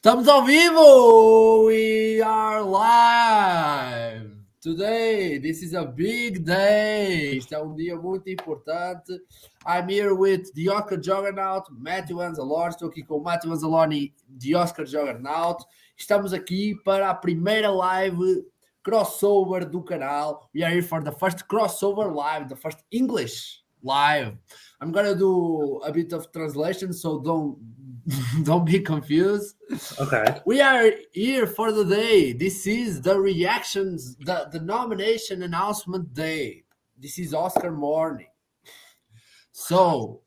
Estamos ao vivo! We are live! Today, this is a big day! Este é um dia muito importante. I'm here with the Oscar Juggernaut, Matthew Anzalone. Estou aqui com o Matthew Anzalone, the Oscar Juggernaut. Estamos aqui para a primeira live crossover do canal. We are here for the first crossover live, the first English live. I'm gonna do a bit of translation, so don't be confused. Okay. We are here for the day. This is the reactions, the nomination announcement day. This is Oscar morning. So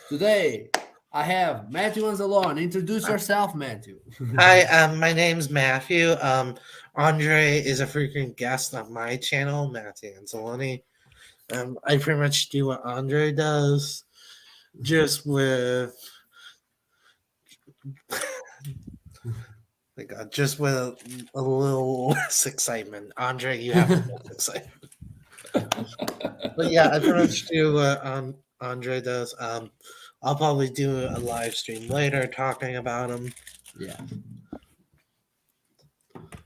today I have Matthew Anzalone. Introduce yourself, Matthew. Hi, my name's Matthew. Andre is a frequent guest on my channel, Matthew Anzalone. I pretty much do what Andre does, just with just with a little less excitement. Andre, you have a little excitement. But yeah, I pretty much do what Andre does. I'll probably do a live stream later talking about him. Yeah.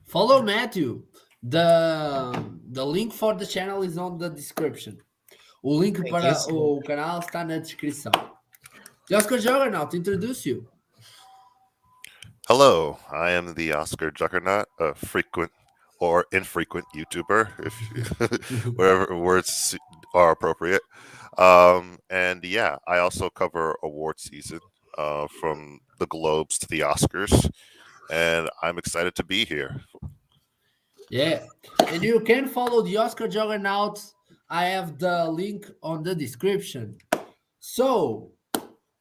Follow Matthew. The link for the channel is on the description. O link para o canal está na descrição. The Oscar Juggernaut, introduce you. Hello, I am the Oscar Juggernaut, a frequent or infrequent YouTuber, if whatever words are appropriate. And yeah, I also cover award season from the Globes to the Oscars, and I'm excited to be here. Yeah, and you can follow the Oscar Juggernaut. I have the link on the description. So,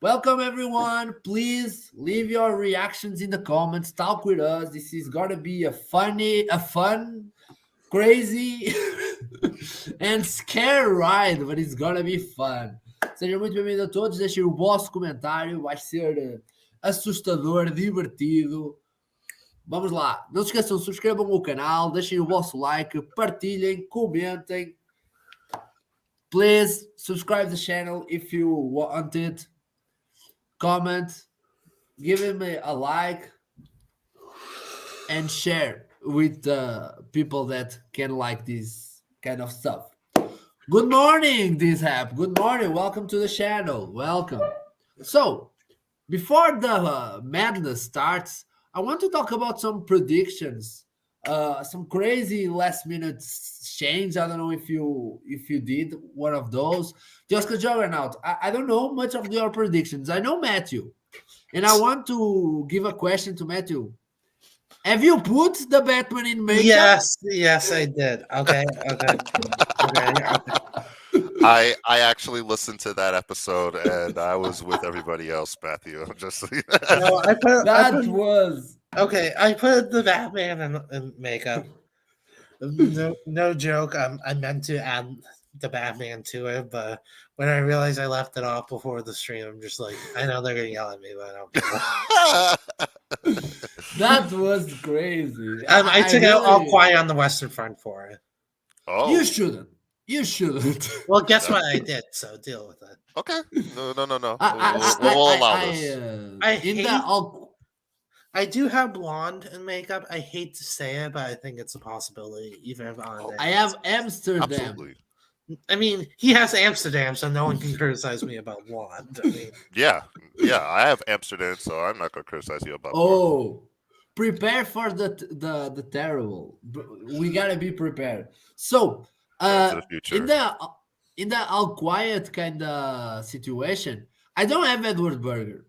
welcome everyone. Please leave your reactions in the comments. Talk with us. This is gonna be a fun, crazy, and scary ride, but it's gonna be fun. Sejam muito bem-vindos a todos. Deixem o vosso comentário. Vai ser assustador, divertido. Vamos lá. Não se esqueçam, subscrevam o canal, deixem o vosso like, partilhem, comentem. Please subscribe the channel if you want it. Comment, give him a like, and share with the people that can like this kind of stuff. Good morning, Dishap. Good morning. Welcome to the channel. Welcome. So, before the madness starts, I want to talk about some predictions, some crazy last minute change. I don't know if you did one of those. The Oscar Juggernaut, I don't know much of your predictions. I know Matthew, and I want to give a question to Matthew. Have you put the Batman in makeup? Yes, I did. Okay. I actually listened to that episode, and I was with everybody else, Matthew. Just No, I put the Batman in makeup. No joke. I meant to add the Batman to it, but when I realized I left it off before the stream, I'm just like, I know they're gonna yell at me, but I don't care. That was crazy. I took out All Quiet on the Western Front for it. Oh, you shouldn't. Well, guess what I did, so deal with it. Okay. No. We'll allow this. I do have blonde in makeup. I hate to say it, but I think it's a possibility. Even if I have Amsterdam. Absolutely. I mean, he has Amsterdam, so no one can criticize me about blonde. I mean, yeah. I have Amsterdam, so I'm not gonna criticize you about. Oh, prepare for the terrible. We gotta be prepared. So, in the all quiet kind of situation, I don't have Edward Berger.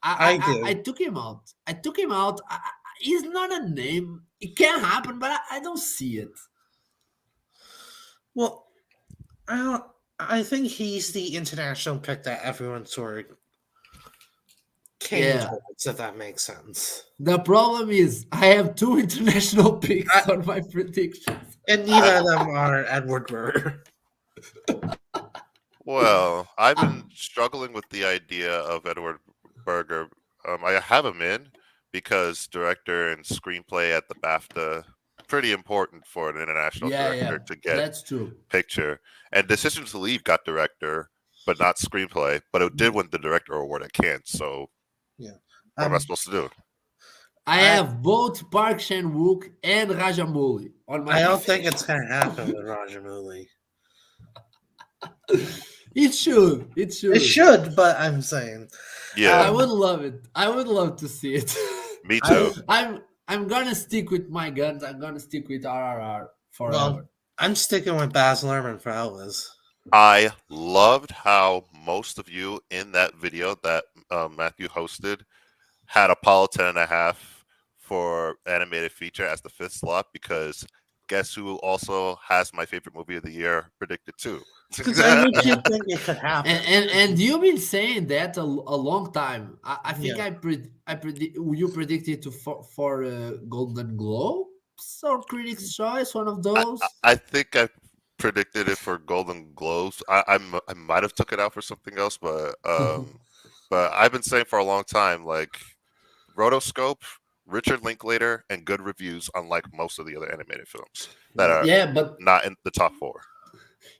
I took him out. He's not a name. It can happen, but I don't see it. Well, I think he's the international pick that everyone sort of came towards, if that makes sense. The problem is I have two international picks on my predictions. And neither of them are Edward Berger. Well, I've been struggling with the idea of Edward Berger. I have him in because director and screenplay at the BAFTA, pretty important for an international director to get that's true. Picture. And Decision to Leave got director, but not screenplay. But it did win the director award at Cannes. So, what am I supposed to do? I have both Park Chan-wook and Rajamouli on my. I don't think it's gonna happen with Rajamouli. It should. It should. It should, but I'm saying, Yeah, I would love it. I would love to see it. me too. I'm gonna stick with my guns. I'm gonna stick with RRR forever. well, I'm sticking with Baz Luhrmann for Elvis. I loved how most of you in that video that Matthew hosted had Apollo 10.5 for animated feature as the 5th slot, because guess who also has my favorite movie of the year predicted too? Because I legit think it could happen. And you've been saying that a long time. I think Yeah. you predicted for Golden Globes or Critics' Choice, one of those. I think I predicted it for Golden Globes. I might have took it out for something else, but I've been saying for a long time, like Rotoscope, Richard Linklater, and good reviews, unlike most of the other animated films that are but not in the top 4.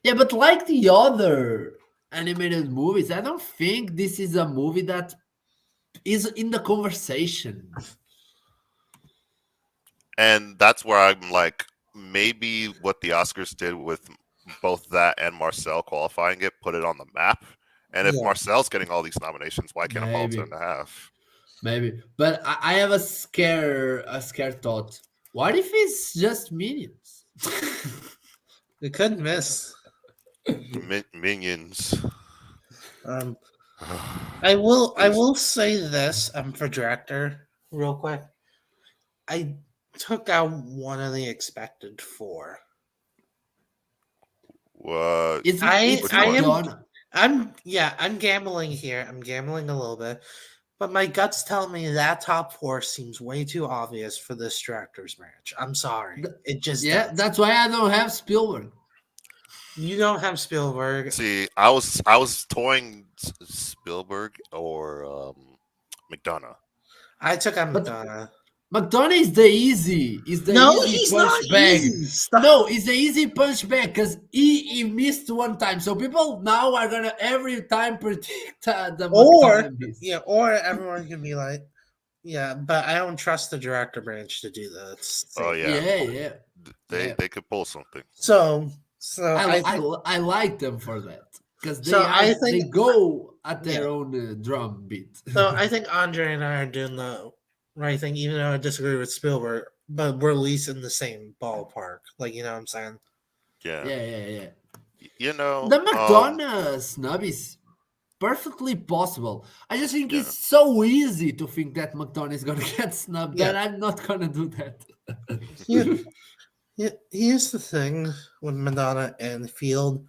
yeah, but like the other animated movies, I don't think this is a movie that is in the conversation. And that's where I'm like, maybe what the Oscars did with both that and Marcel qualifying it, put it on the map. And if Yeah. Marcel's getting all these nominations, why can't Apollo Maybe. 10.5? Maybe, but I have a scare thought. What if it's just Minions? It could miss. Minions. I will say this for director real quick. I took out one of the expected 4. What? It's I am- Madonna. I'm gambling here. I'm gambling a little bit. But my gut's telling me that top 4 seems way too obvious for this director's branch. I'm sorry. It just Yeah, does. that's why I don't have Spielberg. You don't have Spielberg. See, I was toying Spielberg or McDonough. I took out But- Madonna. McDonough is the easy. Is the No, easy he's punch not bag. easy. Stop. No, it's the easy punch bag because he missed one time. So people now are gonna every time predict the Or McDonough miss. yeah, or everyone can be like, yeah, but I don't trust the director branch to do that. Oh yeah, yeah. they Yeah. they could pull something. So I like them for that because they So I think- they go at their own drum beat. so I think Andre and I are doing the right thing, even though I disagree with Spielberg, but we're at least in the same ballpark. Like, you know what I'm saying? Yeah. yeah. You know, The McDonough snub is perfectly possible. I just think Yeah. it's so easy to think that McDonough is gonna get snubbed Yeah. that I'm not gonna do that. Here's the thing with Madonna and Field.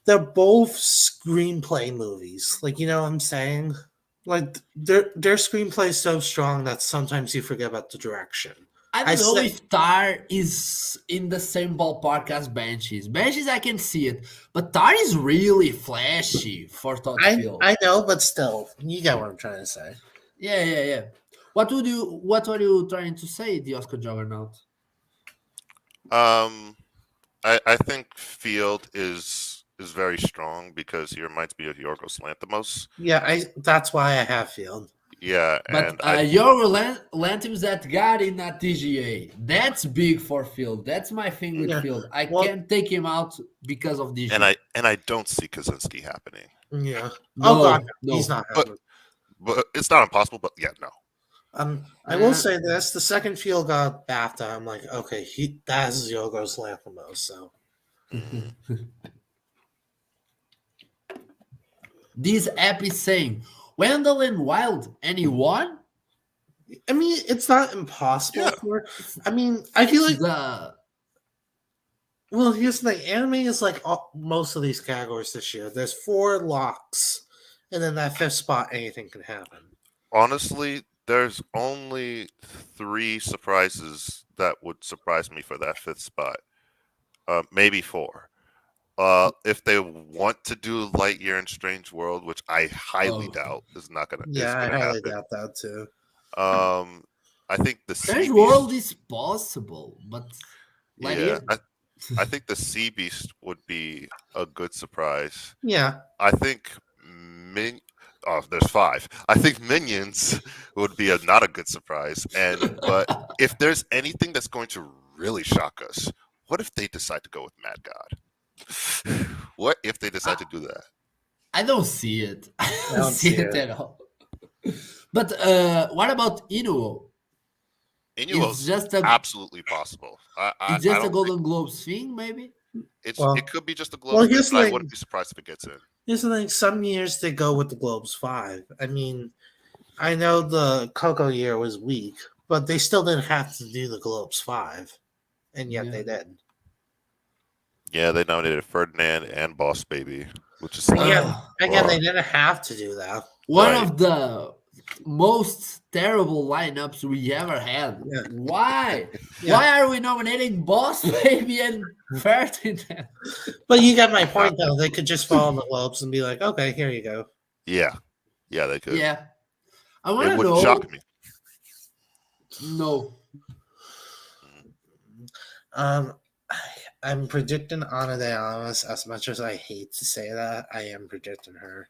They're both screenplay movies. Like, you know what I'm saying? Like, their screenplay is so strong that sometimes you forget about the direction. I I don't know say- if Tar is in the same ballpark as Banshees. Banshees, I can see it, but Tar is really flashy for Todd Field. I know, but still, you get what I'm trying to say. Yeah. What were you trying to say, the Oscar Juggernaut? I think Field is very strong because he reminds me of Yorgos Lanthimos. Yeah, that's why I have Field. Yeah, and But your Lantim's that got in a TGA. That's big for Field. That's my thing with Yeah. Field. I Well- can't take him out because of this. and I don't see Kaczynski happening. Yeah. No, Oh God, no. he's not. But- happening. But it's not impossible. But yeah, no. I will say this: the second Field got BAFTA. I'm like, okay, that is Yorgos Lanthimos. So This app is saying Wendell and Wild, and he won? I mean, it's not impossible. Yeah. I mean, I feel like The well, here's the thing: anime is like most of these categories this year. There's 4 locks, and then that 5th spot, anything can happen. Honestly, there's only 3 surprises that would surprise me for that 5th spot. Maybe 4. If they want to do Lightyear and Strange World, which I highly Oh. doubt is not gonna. Yeah, I is gonna highly happen. doubt that too. I think the Strange Sea World Beast, is possible, but like yeah, I think the Sea Beast would be a good surprise. Yeah, I think Oh, there's 5. I think Minions would be not a good surprise. But if there's anything that's going to really shock us, what if they decide to go with Mad God? What if they decide to do that? I don't see it. I I don't see it at all. But what about Inuo? It's Inuo's just a absolutely possible. it's just a don't Golden Globes thing, maybe. it could be just a Globes well, thing, here's but I the- wouldn't be surprised if it gets in. Here's the thing: some years they go with the Globes 5. I mean, I know the Coco year was weak, but they still didn't have to do the Globes 5, and yet Yeah. they did. Yeah, they nominated Ferdinand and Boss Baby, which is Again, like, again, Wow. they didn't have to do that. One Right. of the most terrible lineups we ever had. Yeah. Why? Yeah. Why are we nominating Boss Baby and Ferdinand? But you get my point, though. They could just follow the Globes and be like, "Okay, here you go." yeah, they could. Yeah. I want It to wouldn't know. shock me. No. I'm predicting anadearmas. As much as I hate to say that, I am predicting her.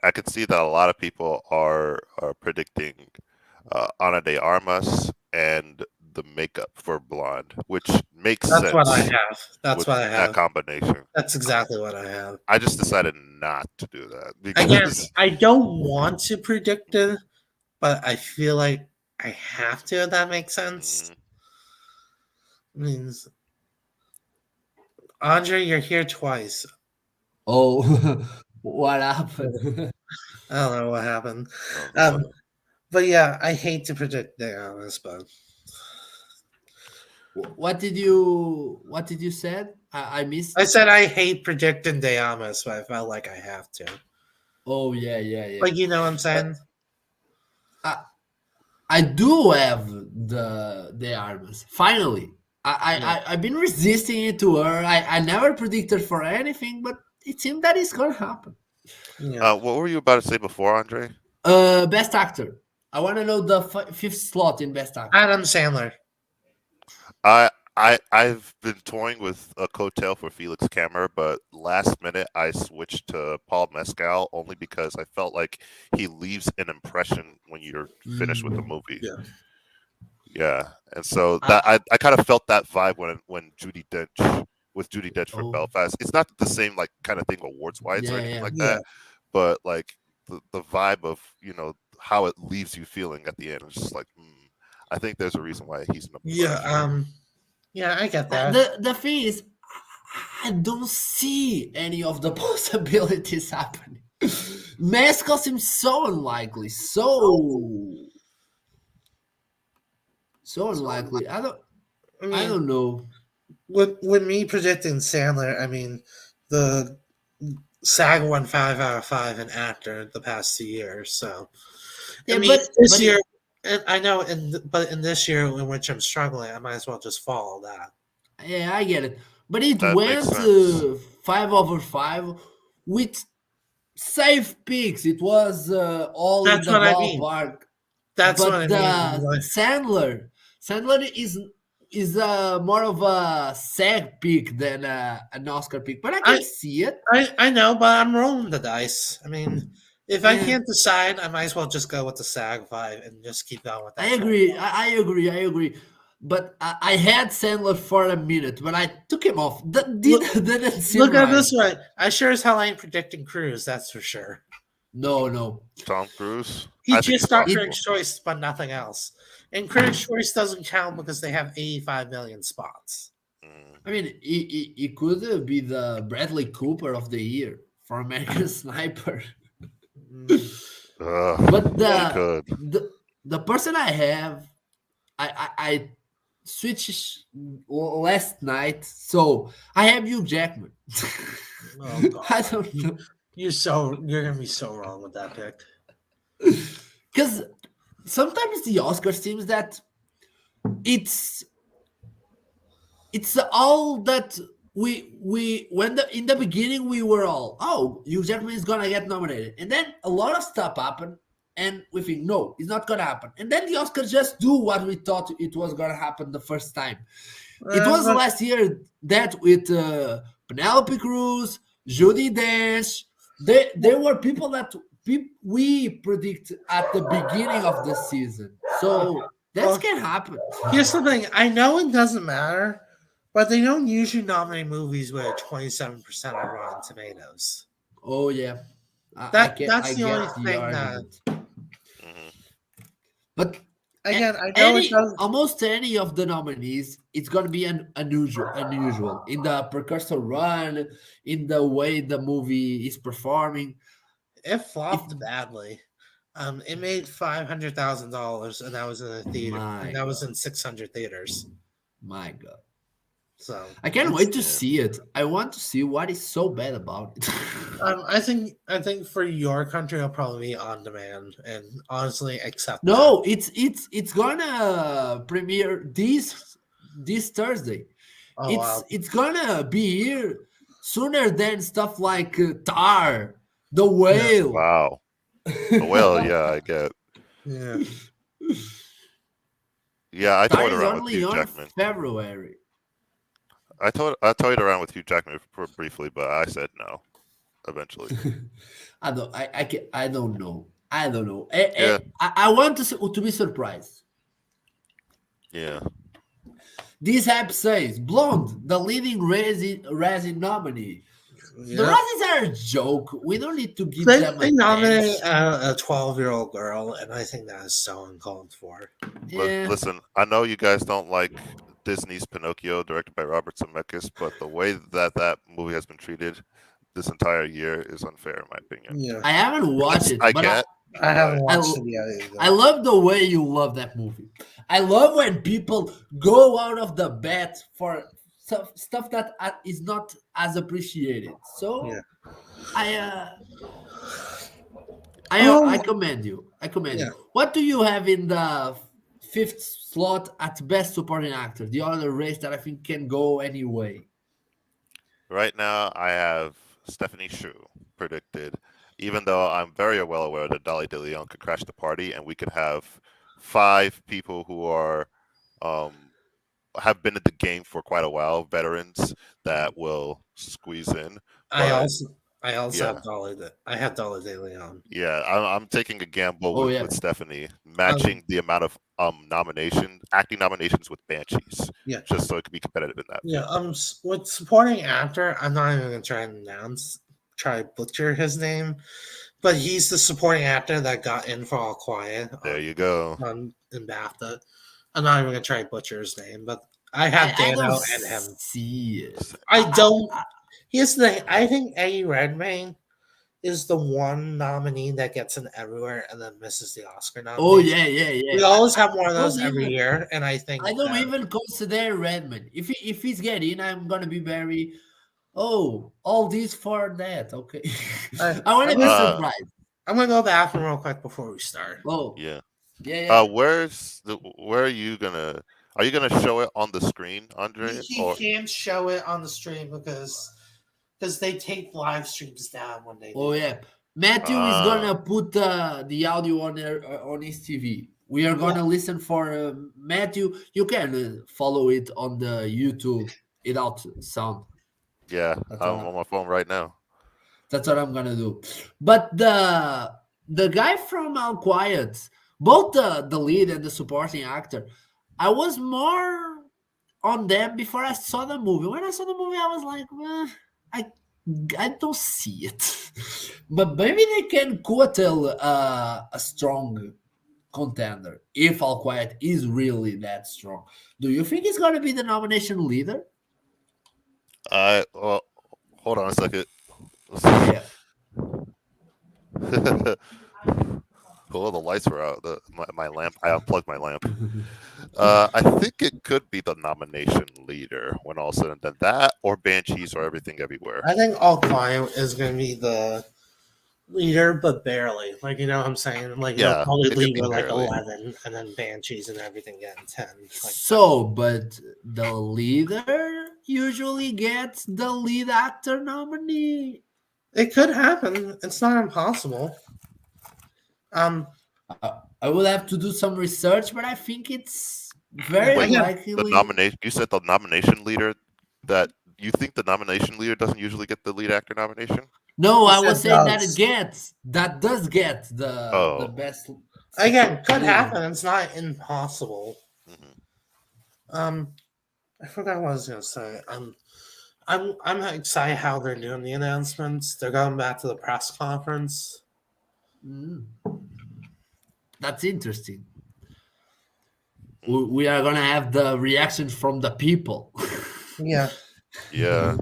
I could see that a lot of people are predicting Ana de Armas and the makeup for Blonde, which makes That's sense. what I have. That's with what I that have. combination. That's exactly what I have. I just decided not to do that Again, because I don't want to predict it, but I feel like I have to. If that makes sense. Means Andre, you're here twice. Oh, what happened? I don't know what happened. Oh, But yeah, I hate to predict the honest, but What did you said? I missed. I said I hate predicting Dayamas, but I felt like I have to. Oh yeah. Like, you know what I'm saying? I do have the arms. Finally, I've been resisting it to her. I never predicted for anything, but it seemed that it's gonna happen. Yeah. what were you about to say before, Andre? Best actor. I want to know the 5th slot in best actor. Adam Sandler. I've been toying with a coattail for Felix Kammer, but last minute I switched to Paul Mescal only because I felt like he leaves an impression when you're finished with the movie. Yeah, and so that I kind of felt that vibe when Judi Dench for Oh. Belfast. It's not the same like kind of thing awards wise or anything like that, but like the vibe of how it leaves you feeling at the end. It's just like I think there's a reason why he's number 5. Yeah, I get that. The thing is, I don't see any of the possibilities happening. Mescal seems so unlikely, so unlikely. I don't know. With me predicting Sandler, I mean, the SAG won 5 out of 5 in actor the past 2 years. So, Yeah, I mean, this but year, I know, but in this year in which I'm struggling, I might as well just follow that. Yeah, I get it. But it That went makes sense. 5 over 5 with safe picks. It was all That's in the what I mean. ballpark. That's But what I mean. Like, Sandler is more of a SAG pick than an Oscar pick. But I can see it. I know, but I'm rolling the dice. I mean, if I Yeah. can't decide, I might as well just go with the SAG 5 and just keep going with that. I agree. I agree. But I had Sandler for a minute, but I took him off. That didn't seem Look at it right. this way. I sure as hell ain't predicting Cruz, that's for sure. No. Tom Cruise. He I think just it's got possible. Critics' Choice, but nothing else. And Critics' Choice doesn't count because they have 85 million spots. I mean, he could be the Bradley Cooper of the year for American Sniper. But the person I have, I switched last night, so I have Hugh Jackman. Oh, God. I don't know, You're gonna be so wrong with that pick. because sometimes the Oscar seems that it's all that we when in the beginning we were all, Hugh Jackman is gonna get nominated, and then a lot of stuff happened, and we think no, it's not gonna happen, and then the Oscars just do what we thought it was gonna happen the first time. It was last year that with Penelope Cruz, Judi Dench, They were people that we predict at the beginning of the season. So that can happen. Here's the thing. I know it doesn't matter, but they don't usually nominate movies with a 27% on Rotten Tomatoes. Oh yeah, That's I the only get the thing argument. Mhm. But Again, I know it doesn't. almost any of the nominees, it's gonna be unusual in the precursor run, in the way the movie is performing. It flopped badly. It made $500,000, and that was in a theater. And that was in 600 theaters. My God. So I can't wait to see it. I want to see what is so bad about it. I think for your country it'll probably be on demand, and honestly, accept. No, it's gonna premiere this Thursday. It's gonna be here sooner than stuff like Tar, The Whale. Wow. The Whale, yeah, I get. Yeah. Yeah, I Tar toyed is around with only Hugh on Jackman. February. I toyed around with Hugh Jackman briefly, but I said no. Eventually, I don't know. Yeah. I want to be surprised. yeah. This app says Blonde, the leading Razzie nominee. The Yeah. Razzies are a joke. We don't need to give They them a nominate dance. a 12-year-old girl, and I think that is so uncalled for. Yeah. Listen, I know you guys don't like Disney's Pinocchio, directed by Robert Zemeckis, but the way that movie has been treated this entire year is unfair, in my opinion. Yeah. I haven't watched it, I but get. I haven't I- watched it yet either. I love the way you love that movie. I love when people go out of the bat for stuff that is not as appreciated. So Yeah. I commend you. I commend Yeah. you. What do you have in the fifth slot at best supporting actor? The other race that I think can go any way. Right now, I have Stephanie Shu predicted, even though I'm very well aware that Dolly De Leon could crash the party, and we could have 5 people who are have been in the game for quite a while, veterans that will squeeze in. I but- also yeah. have Dolly. I have Dolly De Leon. Yeah, I'm taking a gamble Oh, with, yeah. with Stephanie, matching the amount of acting nominations with Banshees. Yeah. Just so it could be competitive in that. Yeah. With supporting actor, I'm not even gonna try to butcher his name, but he's the supporting actor that got in for All Quiet. There you go. In BAFTA. I'm not even gonna try to butcher his name, but I have Dano and him. See it. I don't. Here's the thing. I think Eddie Redmayne is the one nominee that gets in everywhere and then misses the Oscar nomination. Oh yeah. We always have one of those Don't every even- year, and I think I don't that- even consider Redmond. If he's getting, I'm gonna be very. Oh, all this for that. Okay. I want to be Uh, surprised. I'm gonna go back real quick before we start. Oh Yeah. yeah. Where are you gonna? Are you gonna show it on the screen, Andre? He Or can't show it on the stream because they take live streams down when they. Oh do. yeah. Matthew is gonna put the audio on his TV. We are gonna listen for Matthew. You can follow it on the YouTube without sound. yeah, That's I'm all. on my phone right now. That's what I'm gonna do. But the guy from All Quiet, both the lead and the supporting actor, I was more on them before I saw the movie. When I saw the movie, I was like, I don't see it. But maybe they can quote a strong contender if All Quiet is really that strong. Do you think it's gonna be the nomination leader? Well, hold on a second. Yeah. Oh, the lights were out. My lamp. I unplugged my lamp. I think it could be the nomination leader when all said and done. That or Banshees or Everything Everywhere. I think All Quiet is gonna be the leader, but barely. Like, you know what I'm saying? Like, Yeah, he'll probably it could lead be with like barely. 11, and then Banshees and everything getting 10. Like, So, but the leader usually gets the lead actor nominee. it could happen. It's not impossible. I will have to do some research, but I think it's very Wait, likely. The nomination. You said the nomination leader. That you think the nomination leader doesn't usually get the lead actor nomination? No, You I was said saying does. that does get the Oh. best. Again, could movie. happen. It's not impossible. Mhm. I forgot what I was gonna say. I'm excited how they're doing the announcements. They're going back to the press conference. Mm. That's interesting. We are gonna have the reactions from the people. Yeah. Yeah.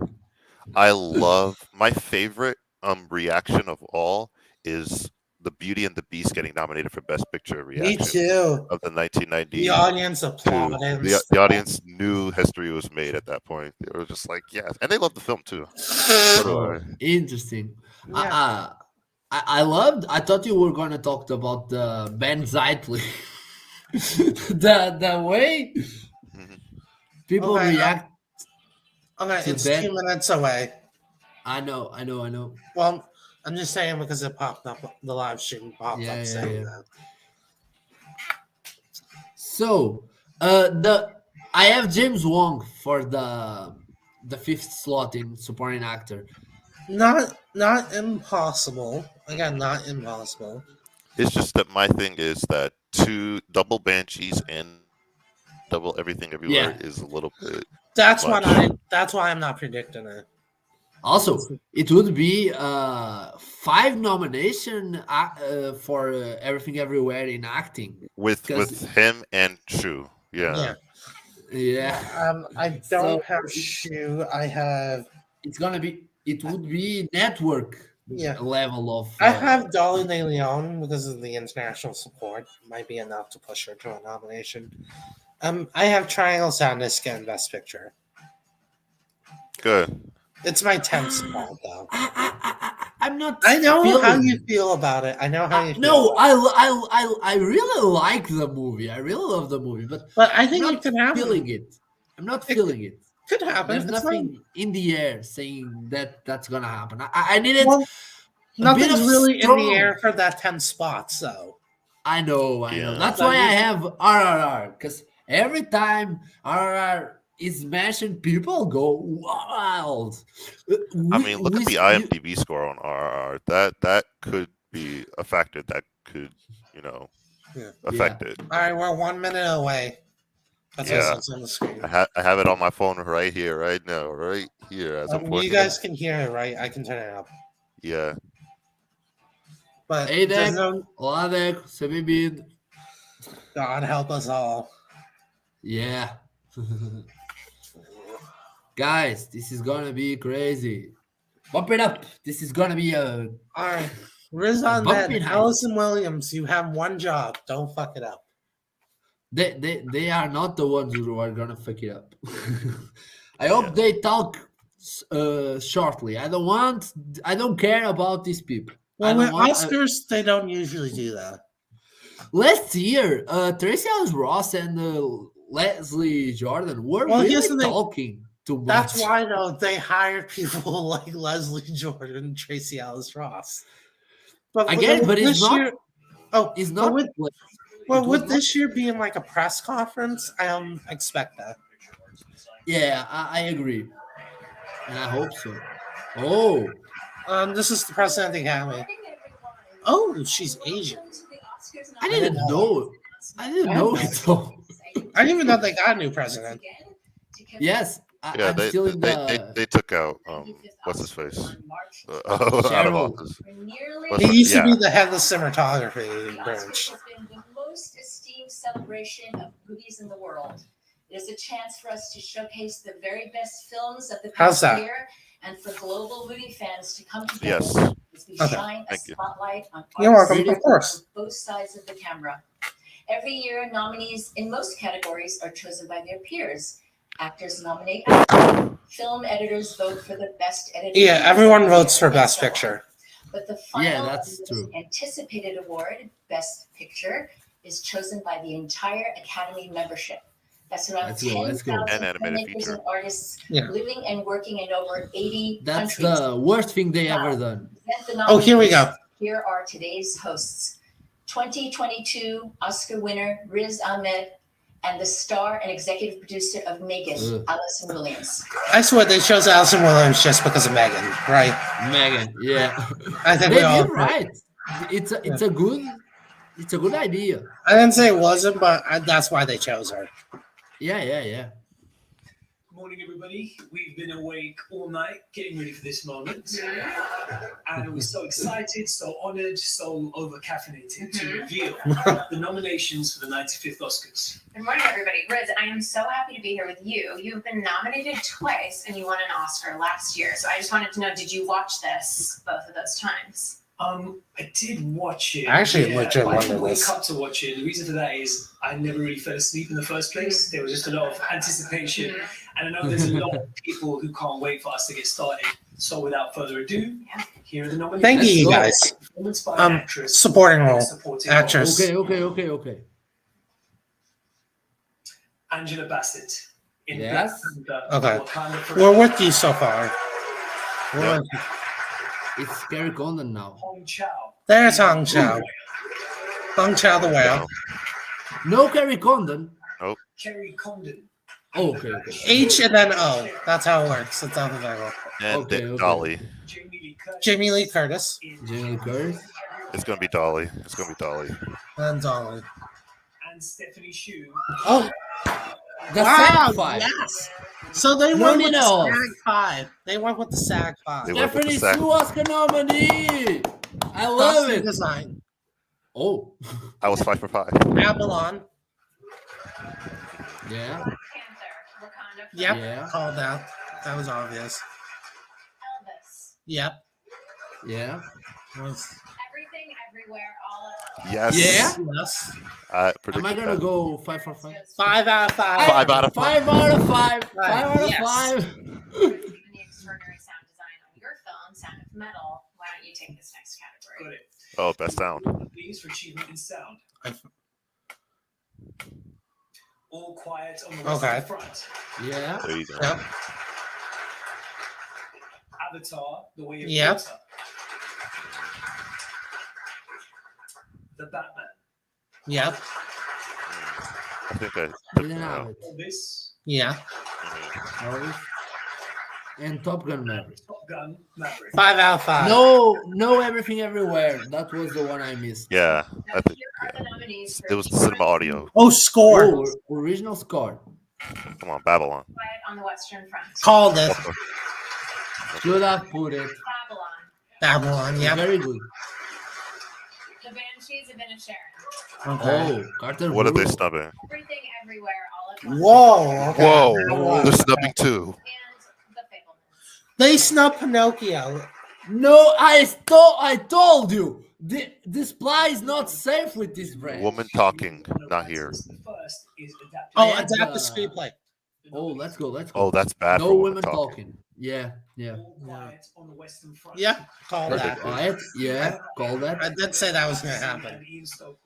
I love my favorite reaction of all is the Beauty and the Beast getting nominated for Best Picture Me reaction too. of the 1990. The audience applauded. The audience knew history was made at that point. They were just like, yes, and they loved the film too. So do Oh, I. interesting. Yeah. I loved. I thought you were gonna talk about the Ben Zeitley. the way Mhm. people Okay, react. Okay, to it's that. 2 minutes away. I know. Well, I'm just saying because it popped up. The live stream popped up saying that. So, I have James Wong for the fifth slot in supporting actor. Not impossible. Again, not impossible. It's just that my thing is that two double Banshees and double Everything Everywhere Yeah. is a little bit. That's much. That's why I'm not predicting it. Also, it would be 5 nomination for Everything Everywhere in acting. with 'Cause- him and Chu. Yeah. Yeah. I don't have Shoe. I have. It would be network Yeah. level of. I have Dolly De Leon because of the international support. Might be enough to push her to a nomination. I have Triangle Sadness getting Best Picture. Good. It's my 10th spot, though. I'm not. I know how feeling you it. feel about it. I know how you feel. No, about it. I really like the movie. I really love the movie, but I think I'm it not could happen. feeling it. I'm not feeling it. Could happen. There's It's nothing in the air saying that that's gonna happen. I needed Well, a bit nothing's of really strong. in the air for that 10 spot, so. I know. Yeah. That's So why I you- have RRR, because every time RRR is mentioned, people go wild. I mean, look at the IMDb score on RRR. That could be a factor that could, affect it. All right, we're 1 minute away. That's Yeah. what's on the screen. I have it on my phone right here, right now, right here. As I'm You pointing guys it. can hear it, right? I can turn it up. Yeah. But Hey, there's Dek. no. Olá, Deco. Seja bem-vindo. God help us all. Yeah. Guys, this is gonna be crazy. Bump it up. This is gonna be a. All right. Riz Ahmed, Bumping heights. Allison Williams, you have one job. Don't fuck it up. They are not the ones who are gonna fuck it up. I hope they talk shortly. I don't care about these people. Well, with Oscars, they don't usually do that. Last year, Tracy Ellis Ross and Leslie Jordan were here's the really thing. talking too much. That's why, though, they hired people like Leslie Jordan and Tracy Ellis Ross. But I get it, but it's not. Year, it's not. With this year being like a press conference, I don't expect that. Yeah, I agree, and I hope so. Oh, this is the president of the Academy. Oh, she's Asian. I didn't know. I didn't know it though. I didn't even know they got a new president. Yes, I'm they still in they took out what's his face out of office. He used to be the head of the cinematography branch. The most esteemed celebration of movies in the world. It is a chance for us to showcase the very best films of the past year, and for global movie fans to come together as we shine a spotlight on welcome, of course. on both sides of the camera. Every year, nominees in most categories are chosen by their peers. Actors nominate actors. Film editors vote for the best editing. Yeah, everyone votes for Best Picture. But the final that's true. anticipated award, Best Picture, is chosen by the entire Academy membership. That's around 10,000 And animated filmmakers feature. and artists living and working in over 80 That's countries. the worst thing they ever done. Oh, here we go. Here are today's hosts. 2022 Oscar winner Riz Ahmed and the star and executive producer of Megan, Allison Williams. I swear they chose Allison Williams just because of Megan, right? Megan, yeah. I think They we all did right. It's a good idea. I didn't say it wasn't, but that's why they chose her. Yeah. Morning, everybody. We've been awake all night getting ready for this moment. And we're so excited, so honored, so over-caffeinated to reveal the nominations for the 95th Oscars. Good morning, everybody. Riz, I am so happy to be here with you. You've been nominated twice, and you won an Oscar last year. So I just wanted to know, did you watch this both of those times? I did watch it. I actually legit but I wonder didn't wake this. up to watch it. The reason for that is I never really fell asleep in the first place. There was just a lot of anticipation. And I know there's a lot of people who can't wait for us to get started. So without further adu, here are the nominations. Thank you, guys. Performance by actress Supporting and role. supporting Actress. Okay. Angela Bassett. In Yes. Black Panther, Okay. Wakanda Forever. We're with you so far. Yeah. It's Gary Condon now. Hong Chow. There's Hong Chow. Hong Chow the whale. No Gary Condon. Kerry Condon. Oh, okay. H and then O. That's how it works. It's alphabetical. And Okay. Dolly. Jamie Lee Curtis. Jamie Lee Curtis. in Jamie Curtis. It's gonna be Dolly. It's gonna be Dolly. And Dolly. And Stephanie Shu. Oh, The wow. SAG 5. Yes. So they went with the Nominados. SAG 5. They went with the SAG 5. They went with the Stephanie SAG. Sue Oscar nominee. I love Costume it. design. Oh, I was 5 for 5. Babylon. yeah. Black Panther, Wakanda Yep. Forever, Yeah. Called out. That was obvious. Elvis, Yep. Yeah. Was- Everything, Everywhere, All at Once. Yes. Yeah. Yes. I Am predicted I gonna that. go 5 for 5? 5 out of 5. 5 out of 5. 5 out of 5. 5 out of Yes. 5. Given the extraordinary sound design on your film, Sound of Metal, why don't you take this next category? Got it. Oh, best sound. Please for achievement in sound. I- All Quiet on the Western Okay. Front. Yeah. There you go. Yep. Avatar: The Way of Yep. Water. The Batman. Yep. I think I Didn't have it. Elvis. Yeah. Elvis. And Top Gun Maverick. Top Gun Maverick. 5 out of 5. No, Everything Everywhere. That was the one I missed. Yeah, Now, I think here are the nominees for it was the Performance cinema audio. Oh, score. Oh, original score. Come on, Babylon. Quiet on the Western Front. Called it. Should have put it. Babylon, Babylon. Yep. Very good. The Banshees of Inisherin, Okay. Oh, Carter. What are they Burwell. snubbing? Everything, Everywhere, All at Once. Whoa. Okay. Whoa, Babylon. they're snubbing too. And The Fablemans. They snubbed Pinocchio. No, I told you. This ply is not safe with this brand. Woman talking, not here. The first is adapted. Oh, And, adapt the screenplay. Oh, let's go. Oh, that's bad No for women talking. Yeah. All Quiet on the Western Front. Yep. Call that. Quiet. Yeah. Call that. I did say that was going to And happen. Ian Stokely.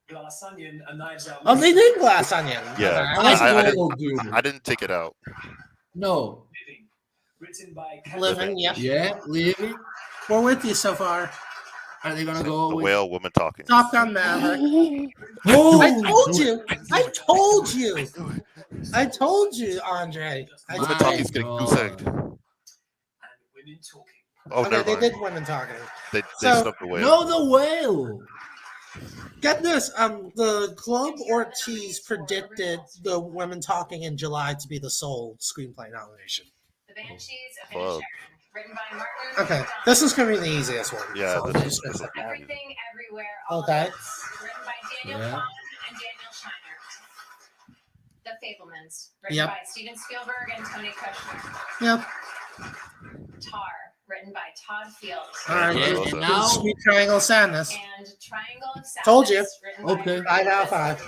Glass Onion and Knives Out. Oh, they did Glass Onion. Yeah. Okay. I I told you. I didn't take it out. No. Living. Written by Living, yep. Yeah. Leaving. We're with you so far. Are they gonna go The with? whale, woman talking. Top Gun Maverick. Oh, I told you. I told you. I told you, Andre. I Woman My told talking's getting goose egged. God. And Women Talking. Oh, Okay, never they mind. did women talking. They So- snubbed the whale. No, the whale. Get this. The Club Ortiz predicted the women talking in July to be the sole screenplay nomination. The Banshees of Club. Inisherin, written by Martin. Okay, McDonagh. this is gonna be the easiest one. Yeah, So this I'm is- just gonna this is- put that. Everything, Everywhere, All Okay. at Once, written by Daniel Yeah. Kahn and Daniel Scheinert. The Fablemans, written Yep. by Steven Spielberg and Tony Kushner. Yep. Tar, written by Todd Field. All right. Okay, Those and are- now Sweet Triangle of Sadness. And Triangle of Sadness. Told you. Written by Okay. 5 out of 5.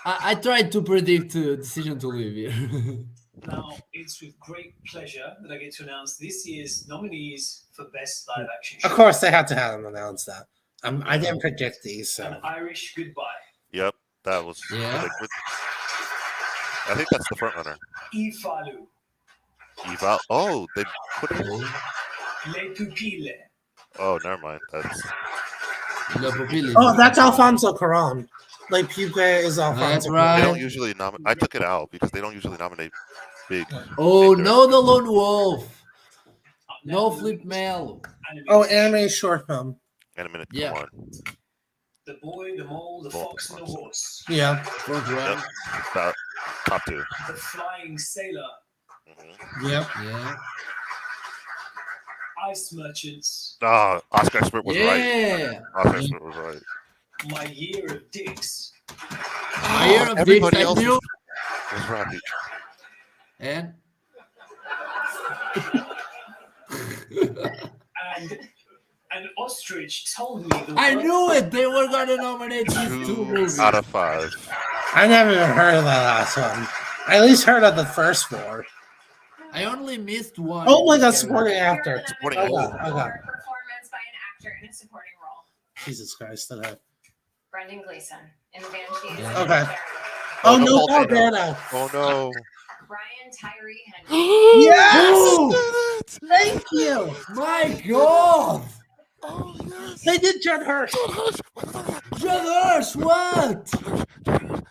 I tried to predict Decision to Live here. Now, it's with great pleasure that I get to announce this year's nominees for Best Live Action Of Show. course, they had to have them announce that. I didn't predict these, An so Irish Goodbye. Yep, that was. Yeah. predicted. I think that's the front runner. Ifalu. Eva. Oh, they put it. Les Pupilles. Oh, never mind. That's La Pupilla. oh, that's Alfonso Cuarón. Le Pupe is That's Alfonso. right. They don't usually nominate. I took it out because they don't usually nominate big. Oh, big no, the Lone Wolf. Up No now, Flip Melo. Oh, anime short film. Animated. Yeah. Come on. The Boy, the Mole, the Fox, and the Horse. Yeah. Front runner. About top 2. The Flying Sailor. Yep. Yeah. Ice Merchants. Ah, Oscar Smith was right. Yeah. Oscar Smith was right. My Year of Dicks. Year of Everybody Dicks, I else knew. was right. And And an ostrich told me the I word- knew it. They were gonna nominate these 2 movies. 2 out of 5. I never even heard of that last one. I at least heard of the first 4. I only missed one. Oh my god, supporting actor. Supporting Oh actor. god, oh god. Performance by an actor in a supporting role. Jesus Christ. Okay. Brendan Gleeson in The Banshees. Yeah. Okay. Oh, Oh no, no, Paul Paul Dano. Oh no. Brian Tyree Henry. Yes! Thank you. My God! Oh yes. They did Judd Hirsch. Brothers, what? In The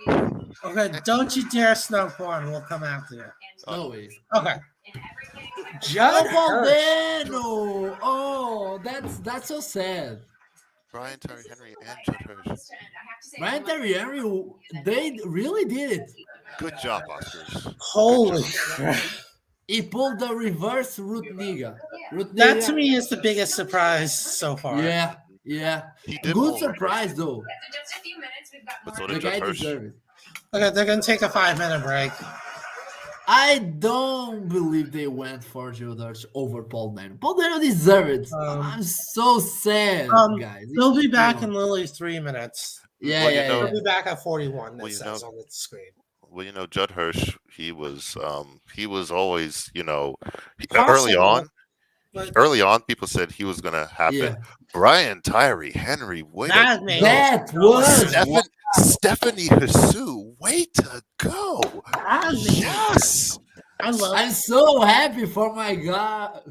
Banshees. Okay, don't you dare snow porn. We'll come after you. And No way. Okay. in Everything. Judd Oh, Hirsch. Baldeno! Oh, that's so sad. Brian Terry Henry and Judd Hirsch. Brian Terry Henry, they really did it. Good job, Oscars. Holy crap. He pulled the reverse Rutniga. That to me is the biggest surprise so far. Yeah, yeah. He did Good pull surprise though. So just a few minutes, we've got But more. so The did guy Judd Hirsch. deserves it. Okay, they're gonna take a 5-minute break. I don't believe they went for Gildarch over Paul Dano. Paul Dano deserved it. I'm so sad, guys. They'll be back You in know. literally 3 minutes. Yeah, Well, you yeah, know- They'll yeah. be back at 41. Well, It you says know- on the screen. Well, you know, Judd Hirsch, he was always, you know, Possible, but early on, people said he was gonna happen. Yeah. Brian Tyree Henry, way to that made That was Stephanie Hsu, way to go. that made Yes. I love. I'm so happy for my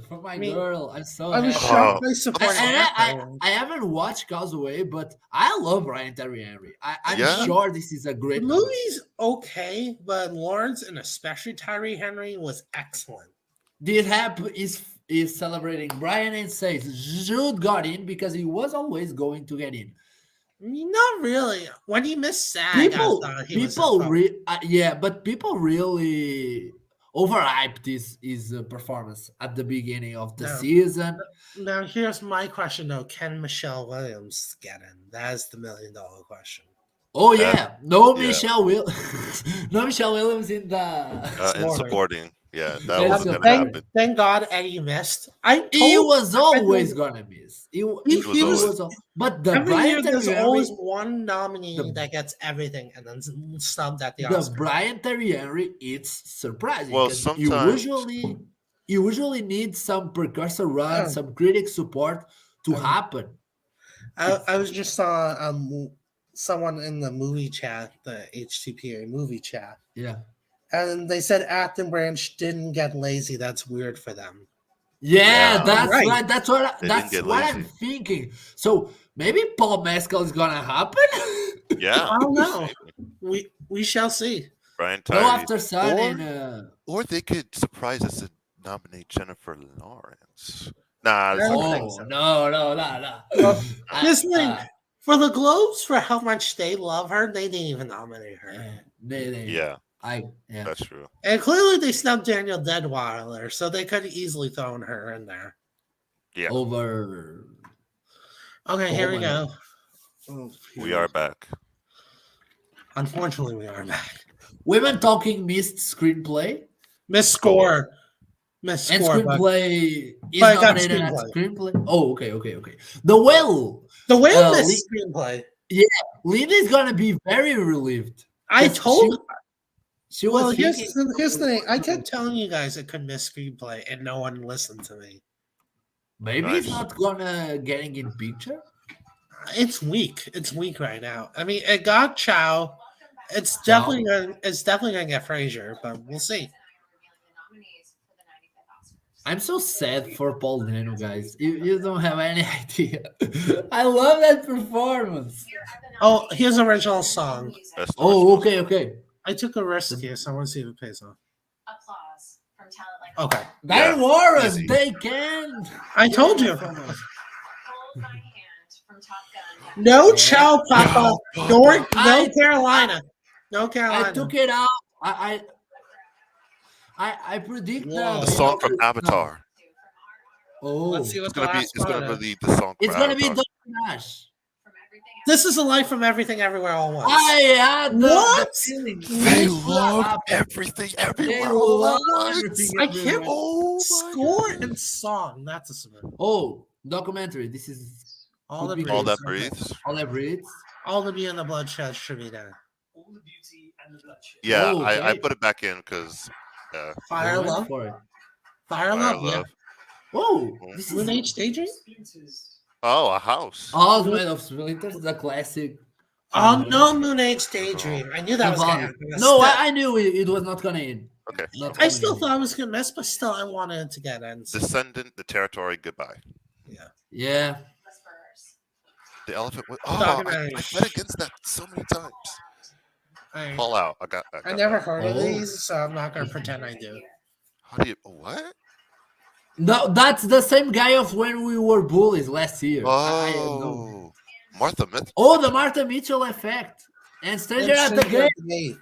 for my Me- girl. I'm so I was happy. shocked by And supporting actor. I haven't watched Causeway, but I love Brian Terry Henry. I'm Yeah? sure this is a The great movie. movie's okay, but Lawrence and especially Tyree Henry was excellent. Did happen is celebrating Brian and says Jude got in because he was always going to get in. I mean, not really. When he missed SAG, I People, thought he was in people, trouble. yeah, but people really overhyped his performance at the beginning of the No. season. Now, here's my question though: can Michellewilliams get in? That is the $1 million question. Oh Yeah. yeah, no Yeah. no Michelle Williams in the. And supporting, yeah, that That's wasn't a gonna happen. Thank God Eddie missed. I He told was always gonna miss. He was always- but the every year Brian there's Terry always Henry, one nominee the- that gets everything and then snubbed at the the Oscar. Brian Terry Henry, it's surprising. Well, 'cause sometimes- you usually need some precursor run, Yeah. some critic support to Um, happen. I was just saw someone in the movie chat, the HTPA movie chat, Yeah. and they said Acton Branch didn't get lazy. That's weird for them. Yeah, Yeah. that's Right. right. That's what They didn't that's get what I'm lazy. thinking. So maybe paulmescal is gonna happen. Yeah. I don't know. We shall see. Brian No, Tyree. after Sun Or- and Or they could surprise us and nominate Jennifer Lawrence. Nah, I don't oh think so. no. Well, Uh, this thing uh, for the Globes, for how much they love her, they didn't even nominate her. yeah, Yeah. that's true. And clearly they snubbed Daniel Deadweiler, so they could have easily thrown her in there. Yeah, Over. Okay, here Oh we my go. we are back. Unfortunately, we are back. Women talking missed screenplay. Miss Score. Miss And Score. But screenplay is but I got nominated at screenplay. Oh, okay. The Whale. the way uh, this screenplay, Linda is gonna be very relieved. I Yes, told. She was Well, here's thinking, here's the thing. I kept telling you guys it could miss screenplay, and no one listened to me. maybe it's Nice. not gonna getting in picture. It's weak. It's weak right now. I mean, it got Chow. It's definitely gonna get Fraser, but we'll see. I'm so sad for Paul Dano, guys. You don't have any idea. I love that performance. Oh, here's original song. That's the Oh, original. okay. I took a risk here, so I want to see if it pays off. Applause from talent like Okay. Diane Yeah, Warren, easy. they can. I told you. Hold My Hand from Top Gun. No Chow Papa. No I- Carolina. No I Carolina. took it out. I predict Whoa. The song from Avatar. Oh, Let's see what It's the gonna be. last It's gonna one is. be the song. it's from gonna be Avatar. Don Nash. From everything This is a life from everything, everywhere, all at once. I had the What? feeling. They What love happened? everything, They everywhere. all love at once. everything I can't- everywhere. Oh my Score God. and song. That's a submit. Oh, documentary. This is All that All All breathes. that breathes. all I breathe. All the beauty and the bloodshed should be there. All the beauty and the bloodshed. Yeah, Oh, I okay. put it back in because Fire Went love. for it. Fire Fire love. Yeah. Love. Oh, this Moon is Age Daydream. Splinters. Oh, a house. House made of splinters, the classic. Oh no, Moon Age Daydream. I knew that was gonna happen. No, Still- I knew it was not gonna end. Okay. Not I gonna still end. thought I was gonna miss, but still, I wanted it to get in. Descendant, the territory, goodbye. Yeah. Whisperers. The elephant. Oh, Documentary. I bet against that so many times. Fall out. I got I never that. heard of Oh. these, so I'm not gonna pretend I do. How do you? What? No, that's the same guy of when we were bullies last year. I know. Oh, Martha Myth. Oh, the Martha Mitchell effect. And Stranger at the Gate.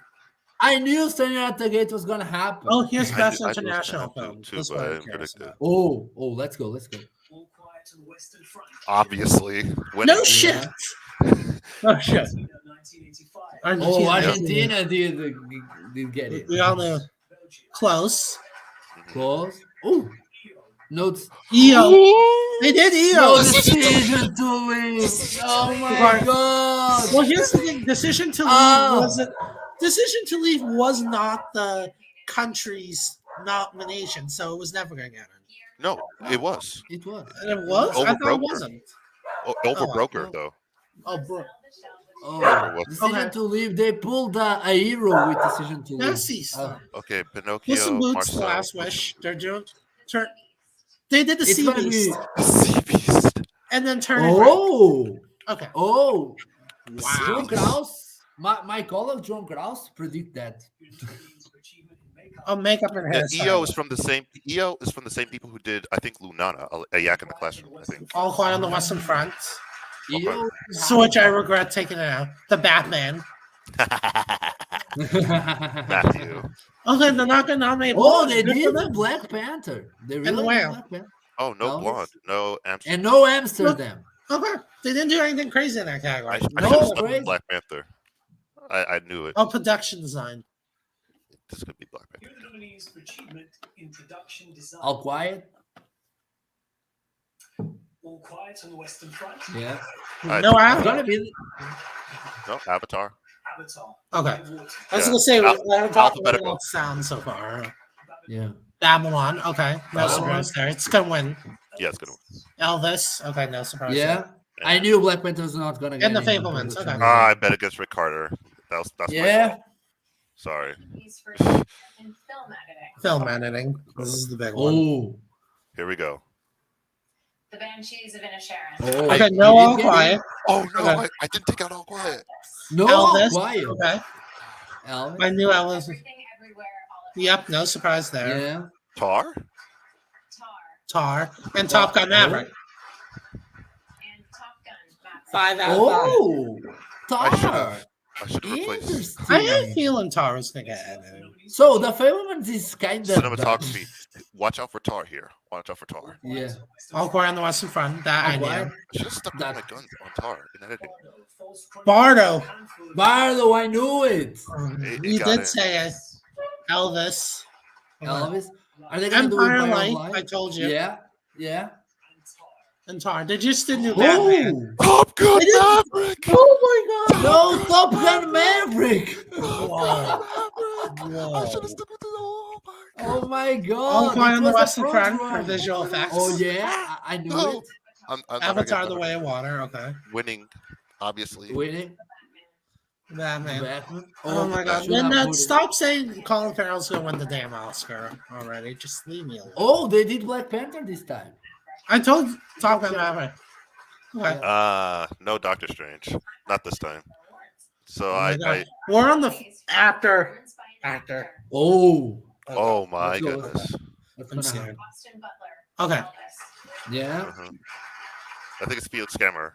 I knew Stranger at the Gate was gonna happen. Oh, here's I Best knew- I knew it was International gonna happen Film. too, That's but what I I'm didn't curious predict it. about. Oh, let's go. Let's go. All quiet on the Western Front. Obviously. Winning. No shit. No shit. 1985. Oh, Argentina. Argentina did get it. We all know. Belgium. Close. Close. Oh, notes. EO. They did No EO. decision to leave. Oh my Right. god. Well, here's the thing. Decision to leave Oh. wasn't. Decision to leave was not the country's nomination, so it was never going to get in. No, it was. It was. And it was. I thought it Overbroker. wasn't. Over Oh, broker well. though. Oh, bro. Oh, decision Okay. to leave. They pulled a hero with decision to leave. Nasty stuff. Okay, Pinocchio. Puss in Boots, The Marcel, Last Puss in Wish. They're doing. They did the It's Sea gonna be. Beast Sea Beast. and then turn it. Oh, Okay. oh. Wow. João Krauss, my colleague João Krauss predict that. For achievement in makeup. Oh, makeup and Yeah, hairstyle. EO is from the same. EO is from the same people who did, I think, Lunana, a yak in the classroom. I think. All Quiet on the Western Front. Yo. So which I regret taking it out. The Batman. Matthew. Okay, they're not gonna nominate. Oh, Blonde. they Good for did the them. Black Panther. They And really the did Whale. Black Panther. Oh, no Elvis. blonde, no Amsterdam. And no Amsterdam. Okay, they didn't do anything crazy in that I category. should No, have stuck crazy. with Black Panther. I knew it. Oh, production design. This is gonna be Black Here Panther. are the nominees for achievement in production design. All quiet. All quiet on the Western Front. Yeah. I- No It's Avatar. gonna be. No Avatar. Avatar. Okay. Water. I was Yeah. gonna say we haven't talked about Alphabetical. enough sound so far. Yeah. Babylon. Okay, no Babylon. surprise there. It's gonna win. Yeah, it's gonna win. Elvis. Okay, no surprise. Yeah. I knew Black Panther was not gonna get. And the any Fablemans, production okay. Ah, I design. bet against Rick Carter. That's my Yeah. fault. Sorry. He's for in film editing. Film editing. This is the big one. Oh. Here we go. The Banshees of Inisherin. Oh. Okay, You no did All get it? Quiet. Oh no, Okay. I didn't take out All Quiet. No. Elvis. Quiet. Okay. Elvis. I knew Elvis. Everything, everywhere, all at Yep, once. no surprise there. Yeah. Tar? Tar Tar and Top Gun Maverick. and Top Gun. Maverick. 5 out of 5. Oh. I should Tar. have. I should have replaced Interesting. I had a feeling Tar was gonna get edited. So the Fablemans is kind of cinematography. Watch out for Tar here. Watch out for Tar. Yeah. All Quiet on the Western Front. That I All Quiet. knew. I should have stuck with my guns on Tar in editing. Bardo. Bardo, I knew it. It You got did it. say it. Elvis. Elvis. Are they gonna do Empire Empire Light. of Light? I told you. Yeah. Yeah. And Tar. They just did new Batman. Oh. Top Gun They didn't- Maverick. Oh my god. No, Top Gun Maverick. Whoa. I should have stuck with it. Oh my god. Oh my All god. Quiet it on the was a Western front Front for runner. visual effects. Oh yeah, I knew No. it. I'm Avatar: against The Way of Water. Okay. winning, obviously. Winning. Batman. Batman. Oh my god! should Then I put it- stop saying Colin Farrell's gonna win the damn Oscar already. Just leave me alone. Oh, they did Black Panther this time. I told Top Gun Maverick. Okay. No Doctor Strange, not this time. So Oh my I God. We're on the actor. Oh, oh my Let's go. goodness. what's I'm gonna scared. happen? Austin Butler. Okay. Elvis. Yeah. Mhm. I think it's Field Scammer.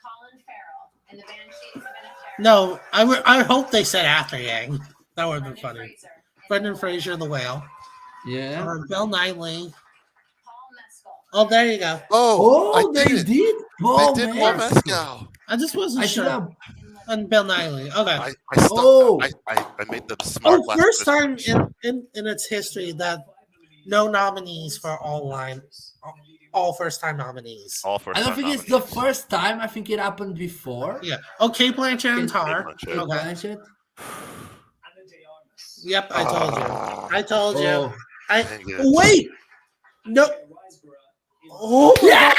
Colin Farrell in the Banshees of Inisherin. No, I hope they said after Yang. That would have been Brendan funny. Fraser in Brendan The Fraser, the whale. Yeah. Bill Nighy. Paul Mescal. Oh, there you go. Oh, I they did it. did. They Oh, did man. Paulmescal. I just wasn't I should sure. have. And Bill Nighy. Okay. I stuck. Oh. I made the smart. Oh, last first time decision. in its history that no nominees for all first time nominees. All first I don't time think it's the nominees. first time. I think it happened before. Yeah. Okay, Blanchett and It's- Tar. Blanchett. Okay. Blanchett. anadearmas. Yep, I told you. Ah, I told you. Oh. I dang it. wait. No. Oh Yeah!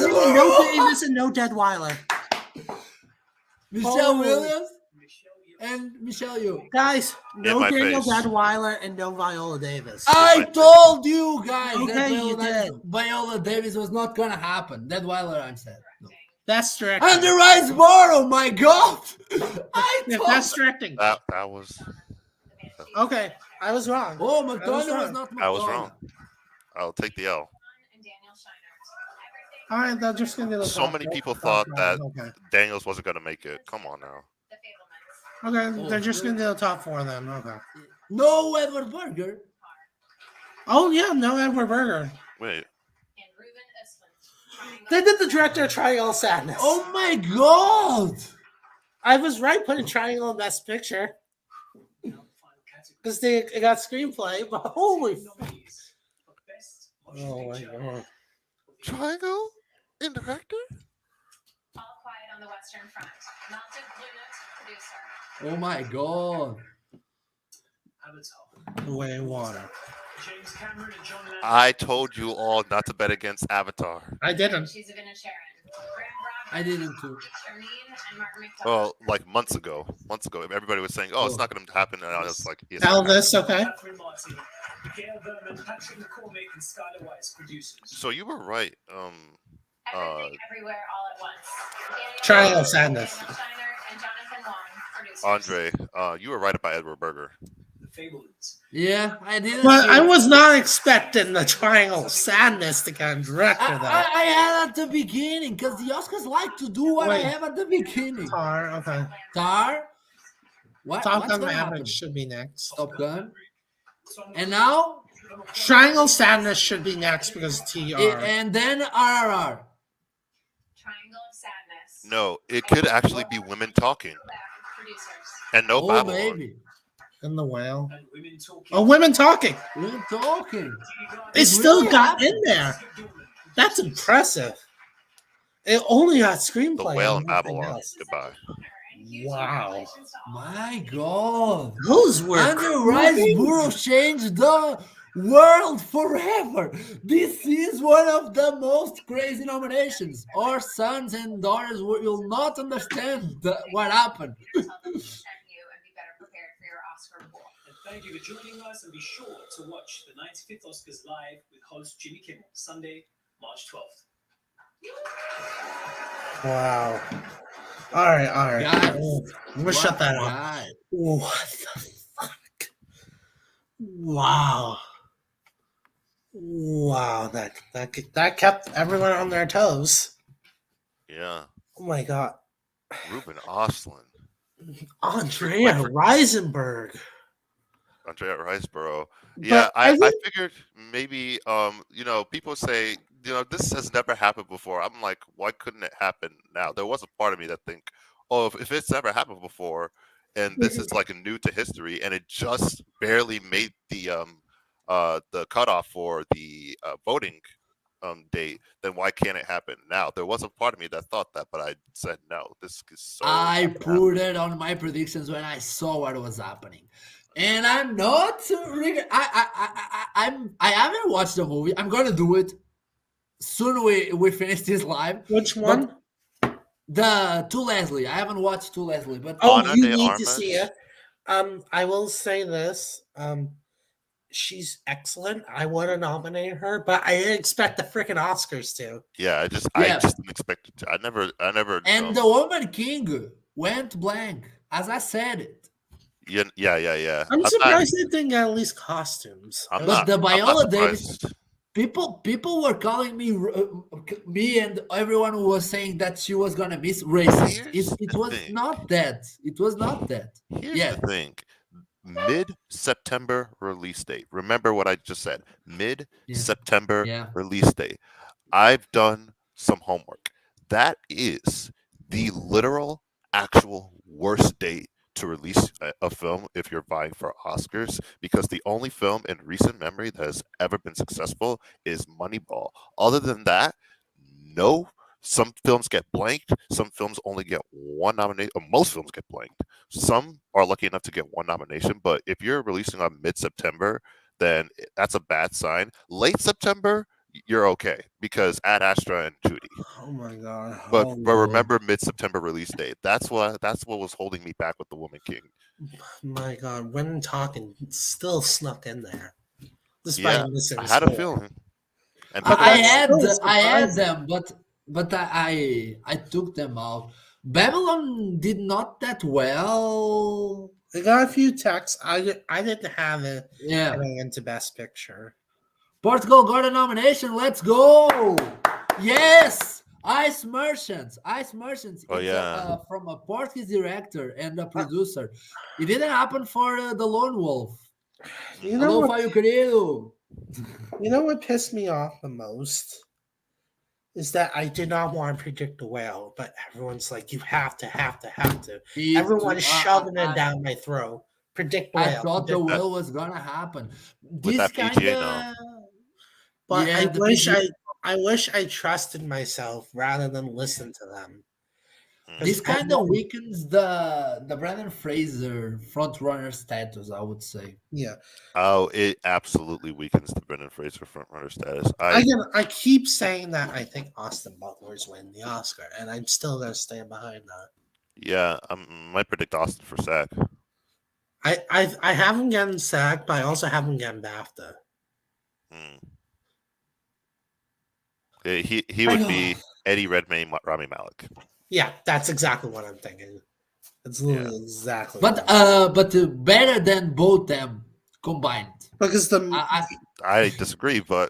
No Davis and no Deadweiler. Michellewilliams and Michelleyeoh. Guys, no my Daniel face. Deadweiler and no Viola Davis. I told you guys Okay, that you did. Viola Davis was not gonna happen. That Weiler I said. No. That's direct. And the Riceboro, my God! I Yeah, told. that's directing. That was Okay, I was wrong. Oh, I was McDonough was wrong. not. I was McDonough. wrong. I'll take the L. And Daniel Scheinert. All right, they're just gonna do the So top many four. people thought that Okay. Daniels wasn't gonna make it. Come on now. The Fablemans. Okay, they're just gonna do the top four then. Okay. No Edward Berger. Oh yeah, no Edward Berger. Wait. And Ruben Östlund. They did the director of Triangle Sadness. Oh my God! I was right putting Triangle in Best Picture because they got screenplay. But holy, oh my god! Triangle in director? All Quiet on the Western Front. Matthew Anzalone, producer. Oh my God! Avatar. The Way of Water. James Cameron and John Landis. I told you all not to bet against Avatar. I didn't. She's of Inisherin. Graham I didn't too. Charlene and Martin McDonald. Well, like months ago, everybody was saying, "Oh, it's not going to happen," and I was like, "Yes." Elvis, okay. Catherine Martin, Gail Berman, Patrick McCormick, and Skylar Weiss, producers. So you were right. Everything, Everywhere, All at Once. Daniel Triangle Scheinert, Sadness. Daniel Scheinert and Jonathan Wong, producers. Andre, you were right about Edward Berger. The Fablemans. Yeah, I didn't. But see I it. was not expecting the Triangle Sadness to get director I though. had at the beginning because the Oscars like to do what Wait. I have at the beginning. Tar, okay. Tar. What? Top what's Gun gonna Maverick happen? should be next. Top Gun. And now, Triangle Sadness should be next because TR. and then RRR. Triangle of Sadness. No, it could actually be women talking Producers. and no Oh, Babylon. maybe. And the whale. And women talking. Oh, women talking. We're talking. It It still really got happened. in there. That's impressive. It only got The screenplay. Whale and and nothing Babylon. else. Goodbye. Wow. My God. Those were Andrew crazy. Riceboro changed the world forever. This is one of the most crazy nominations. Our sons and daughters will not understand what happened. Help them understand you and be better prepared for your Oscar pool. And thank you for joining us, and be sure to watch the 95th Oscars live with host Jimmy Kimmel, Sunday, March 12th. Wow. All right. Guys, We'll shut that off. God. What the fuck? Wow. Wow. That kept everyone on their toes. Yeah. Oh my god. Ruben Östlund. Andrea Riseborough. Andrea Riceboro. But Yeah, I I think- figured maybe people say, this has never happened before. I'm like, why couldn't it happen now? There was a part of me that think, oh, if it's never happened before and this is like new to history and it just barely made the cutoff for the voting date, then why can't it happen now? There was a part of me that thought that, but I said no. This is so I put it on my predictions when I saw what was happening. And I'm not I haven't watched the movie. I'm gonna do it soon. We finish this live. Which one? The To Leslie. I haven't watched To Leslie, but Oh, Ana you de need to see Armas. it. I will say this. She's excellent. I want to nominate her, but I didn't expect the freaking Oscars to. Yeah, I Yeah. just didn't expect it to. I never. and the Woman King went blank, as I said it. Yeah. I'm not- surprised they didn't get at least costumes. I'm But not. the I'm not Viola Davis, surprised. people were calling me and everyone who was saying that she was gonna miss racist. Here's It the was thing. not that. It was not that. Here's Yeah. the thing. Mid-September release date. Remember what I just said. Mid-September Yeah. release date. I've done some homework. That is the literal, actual worst date to release a film if you're vying for Oscars, because the only film in recent memory that has ever been successful is Moneyball. Other than that, no. Some films get blanked. Some films only get one nomination. Most films get blanked. Some are lucky enough to get one nomination. But if you're releasing on mid-September, then that's a bad sign. Late September, you're okay because Ad Astra and Judy. Oh my god! But Oh, but Lord. remember mid-September release date. That's what was holding me back with The Woman King. My god, when talking, still snuck in there, despite Yeah, missing. I had a score. feeling. And But I that's had still I had surprising. them, but I took them out. Babylon did not that well. They got a few texts. I didn't have it Yeah. getting into Best Picture. Portugal got a nomination. Let's go! Yes, Ice Merchants. Ice Merchants. Oh, yeah. From a Portuguese director and a producer. It didn't happen for the Lone Wolf. You know Hello, what? Fábio Carido. You know what pissed me off the most is that I did not want to predict the whale, but everyone's like, "You have to." Everyone's shoving it down my throat. Predict the I whale. thought the predict the-" whale was gonna happen. With This that kind PGA of. But Yeah, I the wish PGA I wish I trusted myself rather than listen to them. This I kind know- of weakens the Brendan Fraser front runner status, I would say. Yeah, Oh, it absolutely weakens the Brendan Fraser frontrunner status. I keep saying that I think Austin Butler's winning the Oscar, and I'm still gonna stand behind that. Yeah, I might predict Austin for SAG. I haven't gotten SAG, but I also haven't gotten BAFTA. He would be Eddie Redmayne, Rami Malek. Yeah, that's exactly what I'm thinking. It's literally exactly. But better than both them combined. because the I disagree, but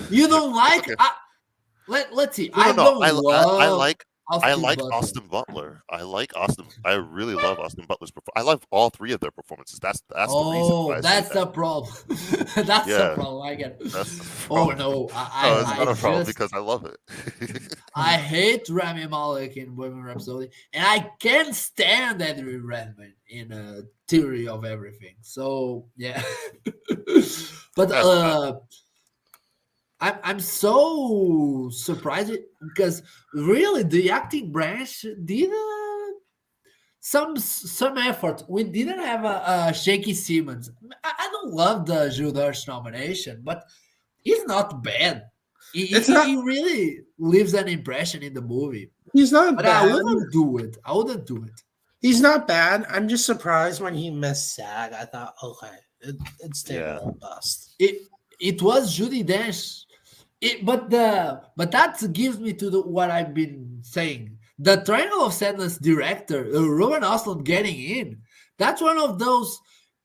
You don't like? Okay. Let's see. No, I no, don't I love like Austin Butler. Austin Butler. I like Austin. I really love Austin Butler's performance. I love all three of their performances. That's the reason why I say That's that. the problem. That's Yeah. the problem. I get. That's the Oh problem. no, No, it's not a problem because I love it. I hate Rami Malek in Bohemian Rhapsody, and I can't stand Eddie Redmayne in a Theory of Everything. So yeah, but I'm so surprised because really the acting branch did some effort. We didn't have a Shaky Simmons. I don't love the Jules Hirsch nomination, but he's not bad. He really leaves an impression in the movie. he's not But bad. I wouldn't do it. He's not bad. I'm just surprised when he missed SAG. I thought, okay, it's Yeah. David Bust. It was Judi Dench. But that gives me to what I've been saying. The Triangle of Sadness director, Rowan Ostlund getting in. That's one of those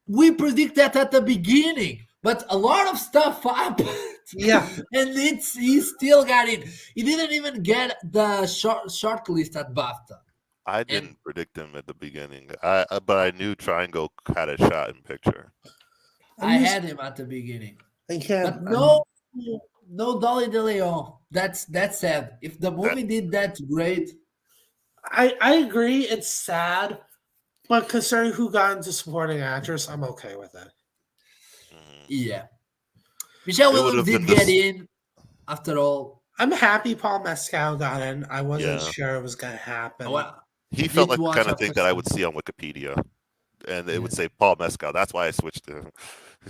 we predict that at the beginning, but a lot of stuff happened. Yeah, And he still got in. He didn't even get the short list at BAFTA. I didn't predict him at the beginning. But I knew Triangle had a shot in picture. I had him at the beginning. I can't. But no Dolly De Leon. That's sad. If the movie did that great. I agree. It's sad, but considering who got into supporting actress, I'm okay with it. Yeah. Michelle It Williams would've did been get this- in after all. I'm happy Paul Mescal got in. I wasn't Yeah. sure it was gonna happen. He felt like Need to the watch kind of out thing for that I some- would see on Wikipedia. And it would say Paul Mescal. That's why I switched to him.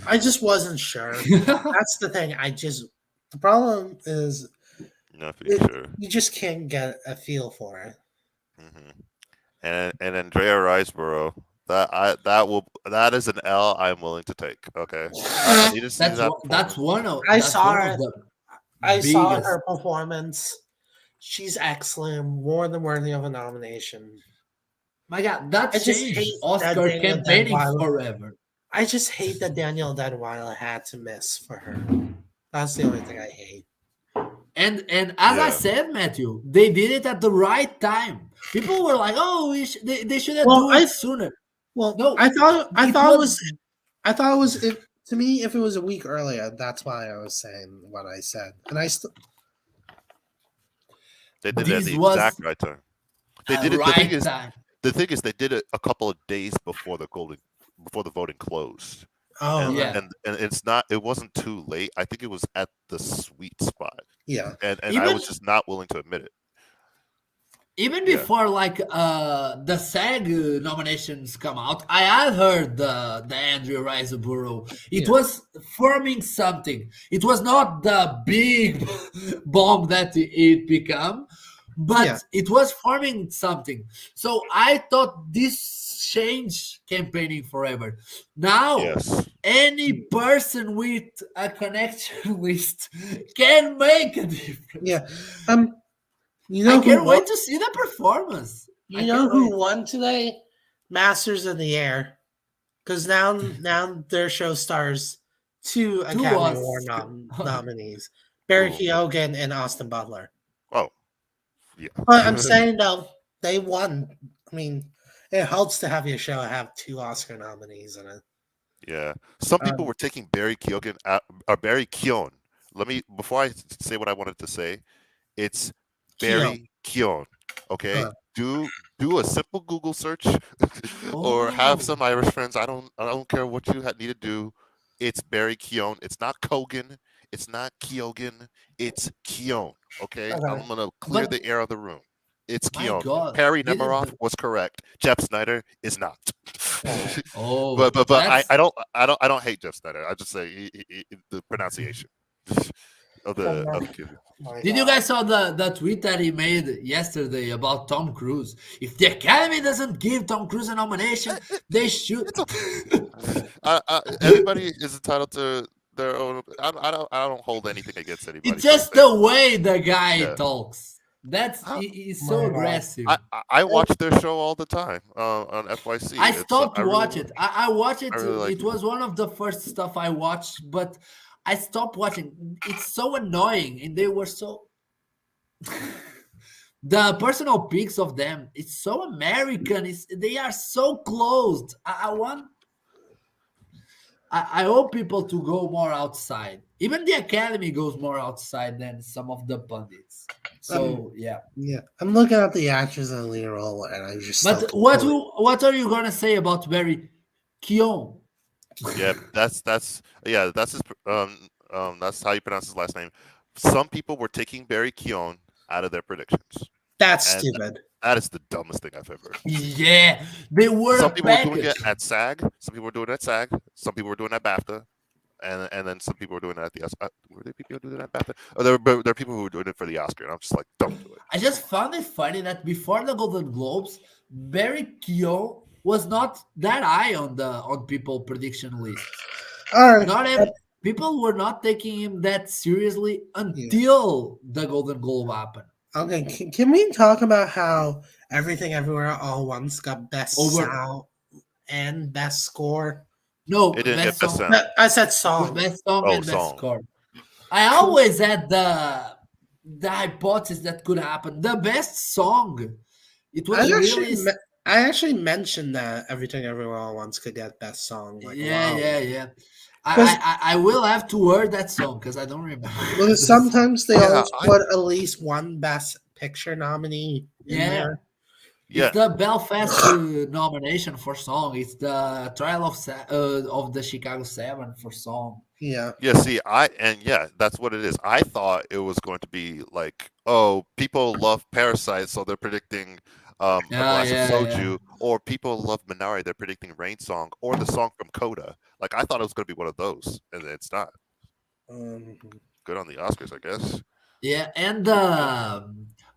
I just wasn't sure. That's the thing. The problem is Nothing sure. You just can't get a feel for it. And Andrea Riseborough, that is an L I'm willing to take. Okay, I need to see that's one of I that's saw one her. of the I saw biggest- her performance. She's excellent, more than worthy of a nomination. My God, that I just changed hate that Oscar Daniel campaigning Denweiler- forever. I just hate that Daniel Denweiler had to miss for her. That's the only thing I hate. And as I Yeah. said, Matthew, they did it at the right time. People were like, "Oh, they should have Well, done it sooner." Well, No, I thought it it was to me, if it was a week earlier, that's why I was saying what I said. And I still They did it at This the was exact right time. They did it. right The time. thing is, they did it a couple of days before the voting closed. And, Yeah. and it's not. It wasn't too late. I think it was at the sweet spot. yeah. And I Even- was just not willing to admit it. Even Yeah. before like the SAG nominations come out, I had heard the Andrew Riseborough. It was forming something. It was not the big bomb that it became, but it was forming something. So I thought this changed campaigning forever. Now Yes. any person with a connection list can make a difference. Yeah. You know I can't who wait won, to see the performance. I you know can't who wait. won today? Masters of the Air. Because now their show stars two Academy Award nominees. Barry Ooh. Keoghan and Austin Butler. Oh. Yeah. But I'm saying though, they won. I mean, it helps to have your show have two Oscar nominees in it. Yeah. Some people were taking Barry Keoghan or Barry Keoghan. Before I say what I wanted to say, it's Barry Keoghan. Okay. Do a simple Google search or have some Irish friends. I don't care what you need to do. It's Barry Keoghan. It's not Kogan. It's not Keoghan. It's Keoghan. Okay. I'm gonna clear the air of the room. It's My Keoghan. God, Perry didn't Nemiroff was correct. Jeff Snyder is not. Oh, but that's- I don't hate Jeff Snyder. I just say the pronunciation of the kid. Did you guys saw the tweet that he made yesterday about Tom Cruise? If the Academy doesn't give Tom Cruise a nomination, they should. Everybody is entitled to their own. I don't hold anything against anybody. It's just the way the guy talks. That's he's so My God. aggressive. I watch their show all the time on FYC. I stopped really watch it. I watched it. I really like It was one of the first stuff I watched, but I stopped watching. It's so annoying, and they were so. The personal pics of them, it's so American. They are so closed. I hope people to go more outside. Even the Academy goes more outside than some of the pundits. So yeah. I'm looking at the actors in the lead role, and I just. But what are you gonna say about Barry Keoghan? Yeah, that's his that's how you pronounce his last name. Some people were taking Barry Keoghan out of their predictions. That's And stupid. That is the dumbest thing I've ever heard. Yeah, they were. Some people were doing it at SAG. Some people were doing it at SAG. Some people were doing it at BAFTA. And then some people were doing it at the Oscar. Were there people doing it at BAFTA? Oh, there are people who were doing it for the Oscar, and I'm just like, don't do it. I just found it funny that before the Golden Globes, Barry Keoghan was not that high on people prediction list. All right. Not every, people were not taking him that seriously until the Golden Globe happened. Okay, can we talk about how Everything Everywhere All at Once got best sound and best score? No, It didn't get best sound. No, I said song. Best song and best song. score. I always had the hypothesis that could happen. The best song. It was I actually mentioned that Everything Everywhere All at Once could get best song. Like, yeah. I will have to hear that song because I don't remember. Well, sometimes they always put at least one Best Picture nominee in there. Yeah. It's the Belfast nomination for song. It's the Trial of the Chicago 7 for song. Yeah. Yeah, see, that's what it is. I thought it was going to be like, oh, people love Parasite, so they're predicting a glass of soju, or people love Minari, they're predicting Rain Song, or the song from Coda. Like, I thought it was going to be one of those, and it's not. Good on the Oscars, I guess. Yeah, and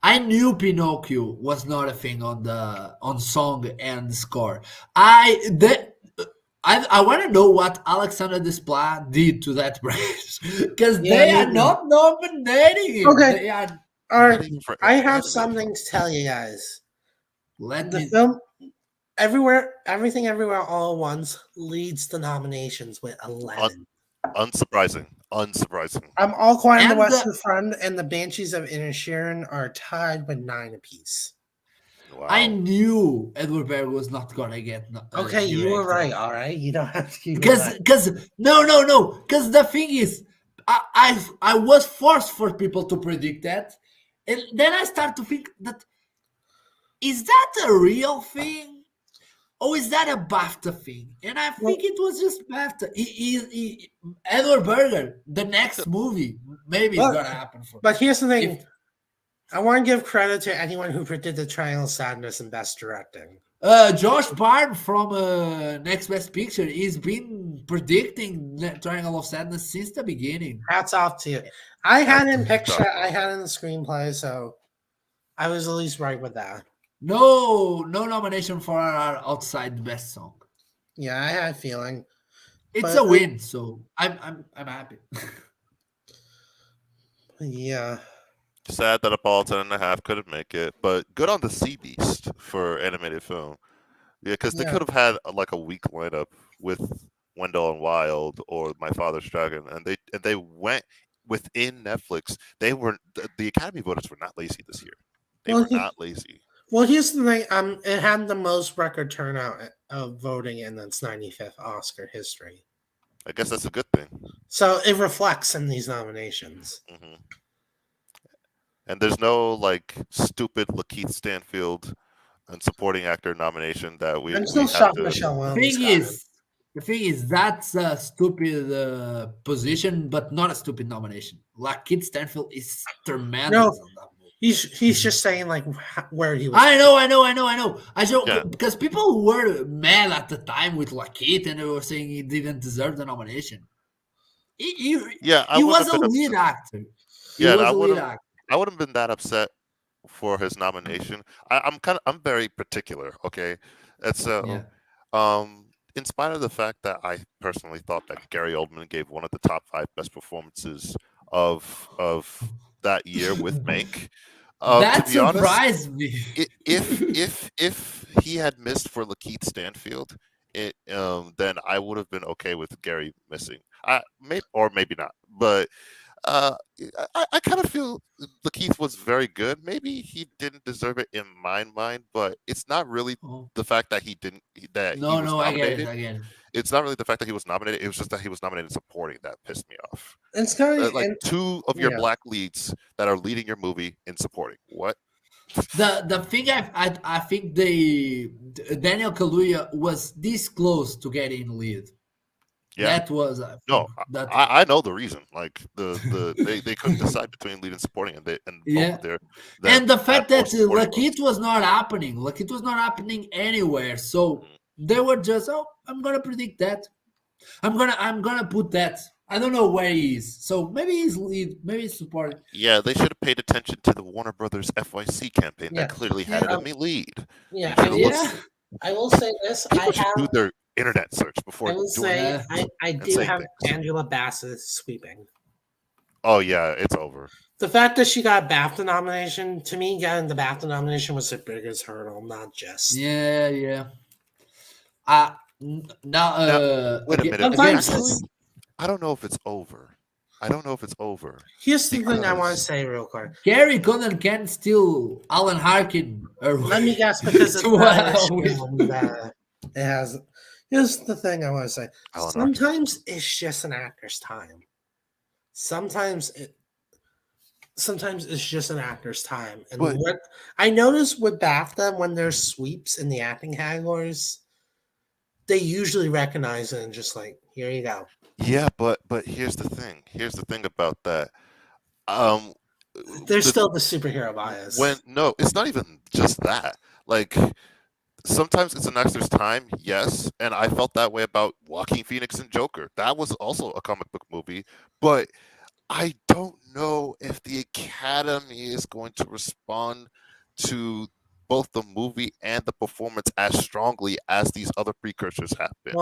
I knew Pinocchio was not a thing on song and score. I want to know what Alexander Desplat did to that branch because Yeah, they me are too. not nominating him. Okay. They are. All Not right, even for I have animated something films. to tell you guys. Let The me. film Everything Everywhere All at Once leads the nominations with 11. Unsurprising. Unsurprising. All Quiet on the And Western Front and the Banshees of Inisherin are tied with 9 apiece. Wow. I knew Edward Berg was not gonna get. Okay, you were director. right. All right, you don't have to keep Because no, because the thing is, I was forced for people to predict that, and then I start to think that is that a real thing, or is that a BAFTA thing? And I think it was just BAFTA. Edward Berger, the next movie, maybe it's But- gonna happen for. But here's the thing. If- I want to give credit to anyone who predicted Triangle of Sadness and Best Directing. Josh Barn from Next Best Picture, he's been predicting Triangle of Sadness since the beginning. Hats off to you. I had in That's picture, tough. I had in the screenplay, so I was at least right with that. No nomination for our outside best song. Yeah, I had a feeling. It's But- a win, so I'm happy. Yeah. Sad that Apollo 10.5 couldn't make it, but good on the Sea Beast for animated film. Yeah, because they Yeah. could have had like a weak lineup with Wendell and Wild or My Father's Dragon, and they went within Netflix. They were the Academy voters were not lazy this year. They Well, were not lazy. Well, here's the thing. It had the most record turnout of voting in its 95th Oscar history. I guess that's a good thing. So it reflects in these nominations. Hmm. And there's no like stupid Lakeith Stanfield and supporting actor nomination that we I'm still have shocked to. Michellewilliams. The thing is, that's a stupid position, but not a stupid nomination. Like Kid Stanfield is tremendous. No. on that movie. He's just saying like where he was. I know. I joke Yeah. because people were mad at the time with Lakeith and they were saying he didn't deserve the nomination. He I wouldn't was have a been lead upset. actor. He Yeah, was I a lead wouldn't. actor. I wouldn't have been that upset for his nomination. I'm very particular. Okay, and so Yeah. in spite of the fact that I personally thought that Gary Oldman gave one of the top 5 best performances of that year with Mank. That to be honest, surprised me. if he had missed for Lakeith Stanfield, then I would have been okay with Gary missing. Or maybe not, but I kind of feel Lakeith was very good. Maybe he didn't deserve it in my mind, but it's not really Oh. the fact that he didn't that he was I get nominated. it. I get it. It's not really the fact that he was nominated. It was just that he was nominated supporting that pissed me off. It's kind of Like 2 of your yeah. black leads that are leading your movie in supporting. What? The thing I think Daniel Kaluuya was this close to getting lead. Yeah. That was No, that I know the reason. Like they couldn't decide between lead and supporting, and both Yeah. of their and the fact that supporting votes. Lakeith was not happening. Lakeith was not happening anywhere. So they were just, I'm gonna predict that. I'm gonna put that. I don't know where he is. So maybe he's lead, maybe he's supporting. Yeah, they should have paid attention to the Warner Brothers FYC campaign Yeah. that clearly had Yeah. it in lead. yeah. You should've Yeah. looked- I will say this. People should do their internet search before I will doing say it. I do saying have things. Angela Bassett sweeping. Oh yeah, it's over. The fact that she got a BAFTA nomination, to me, getting the BAFTA nomination was the biggest hurdle, not just. Yeah. Now, Wait a again- minute. Sometimes Actually, it's- I don't know if it's over. I don't know if it's over. Here's the thing I want to Because- say real quick. Gary Conan can steal Alan Harkin. Let me guess because it's Well, not a film that it has. Here's the thing I want to say. Alan Sometimes it's just an actor's time. Sometimes it's just an actor's time. And But- what I notice with BAFTA, when there's sweeps in the acting categories, they usually recognize it and just like, here you go. Yeah, but here's the thing. Here's the thing about that. There's the- still the superhero bias. No, it's not even just that. Like sometimes it's an actor's time, yes, and I felt that way about Joaquin Phoenix and Joker. That was also a comic book movie, but I don't know if the Academy is going to respond to both the movie and the performance as strongly as these other precursors have been.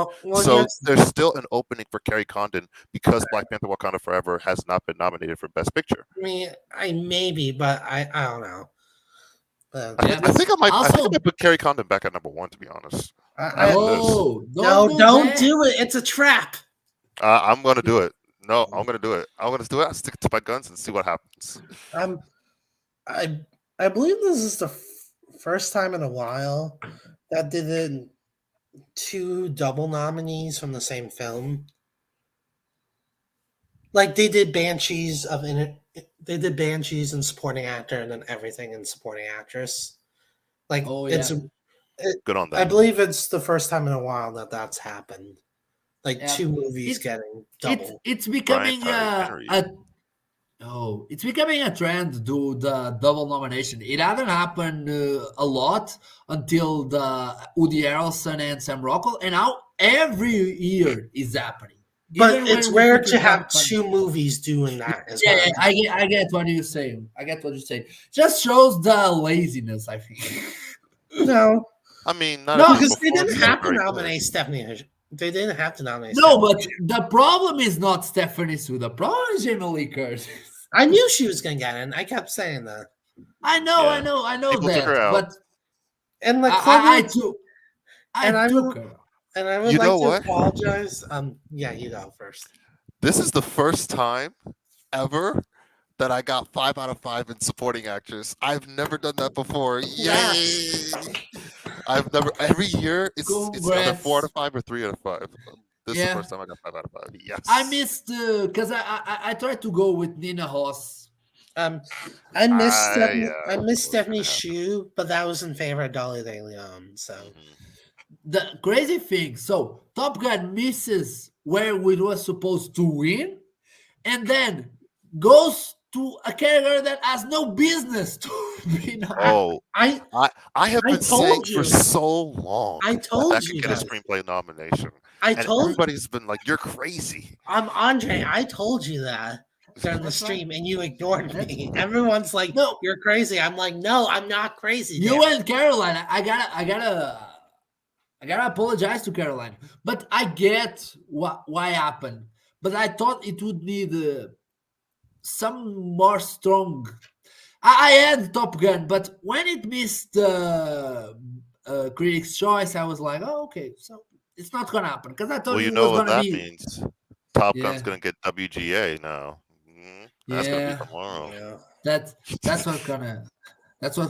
So yes. there's still an opening for Kerry Condon because Black Panther: Wakanda Forever has not been nominated for Best Picture. I mean, maybe, but I don't know. I think I might put Kerry Condon back at number 1, to be honest. No, don't do it. It's a trap. I'm gonna do it. No, I'm gonna do it. I'll stick to my guns and see what happens. I believe this is the first time in a while that they did 2 double nominees from the same film. Like they did Banshees and supporting actor, and then everything in supporting actress. Like good on that. I believe it's the first time in a while that that's happened. Like 2 movies getting double. It's becoming it's becoming a trend to do the double nomination. It hasn't happened a lot until the Woody Harrelson and Sam Rockwell, and now every year is happening. But it's rare to have 2 movies doing that. Yeah, I get what you're saying. I get what you're saying. Just shows the laziness, I think. No, I mean, no, because they didn't have to nominate Stephanie. They didn't have to nominate. No, but the problem is not Stephanie Sue. The problem is Jamie Lee Curtis. I knew she was gonna get in. I kept saying that. I know People took her that. out. But and the I took her. And I would You know like to what? apologize. Yeah, you go first. This is the first time ever that I got 5 out of 5 in supporting actress. I've never done that before. Yay! I've never. Every year it's either 4 out of 5 or 3 out of 5. This is the first time I got 5 out of 5. Yes. I missed because I tried to go with Nina Hoss. I missed Stephanie Shu, but that was in favor of Dolly De Leon. So the crazy thing, so Top Gun misses where we were supposed to win, and then goes to a character that has no business to be. I have been saying for so long that could get a screenplay nomination. Everybody's been like, "You're crazy." Andre. I told you that during the stream, and you ignored me. Everyone's like, "No, you're crazy." I'm like, "No, I'm not crazy." You and Caroline, I gotta apologize to Caroline, but I get why happened. But I thought it would need some more strong. I had Top Gun, but when it missed the Critics' Choice, I was like, "Oh, okay, so it's not gonna happen." Because I thought you know what that means. Top Gun's gonna get WGA now. That's gonna be tomorrow. Yeah. That's what's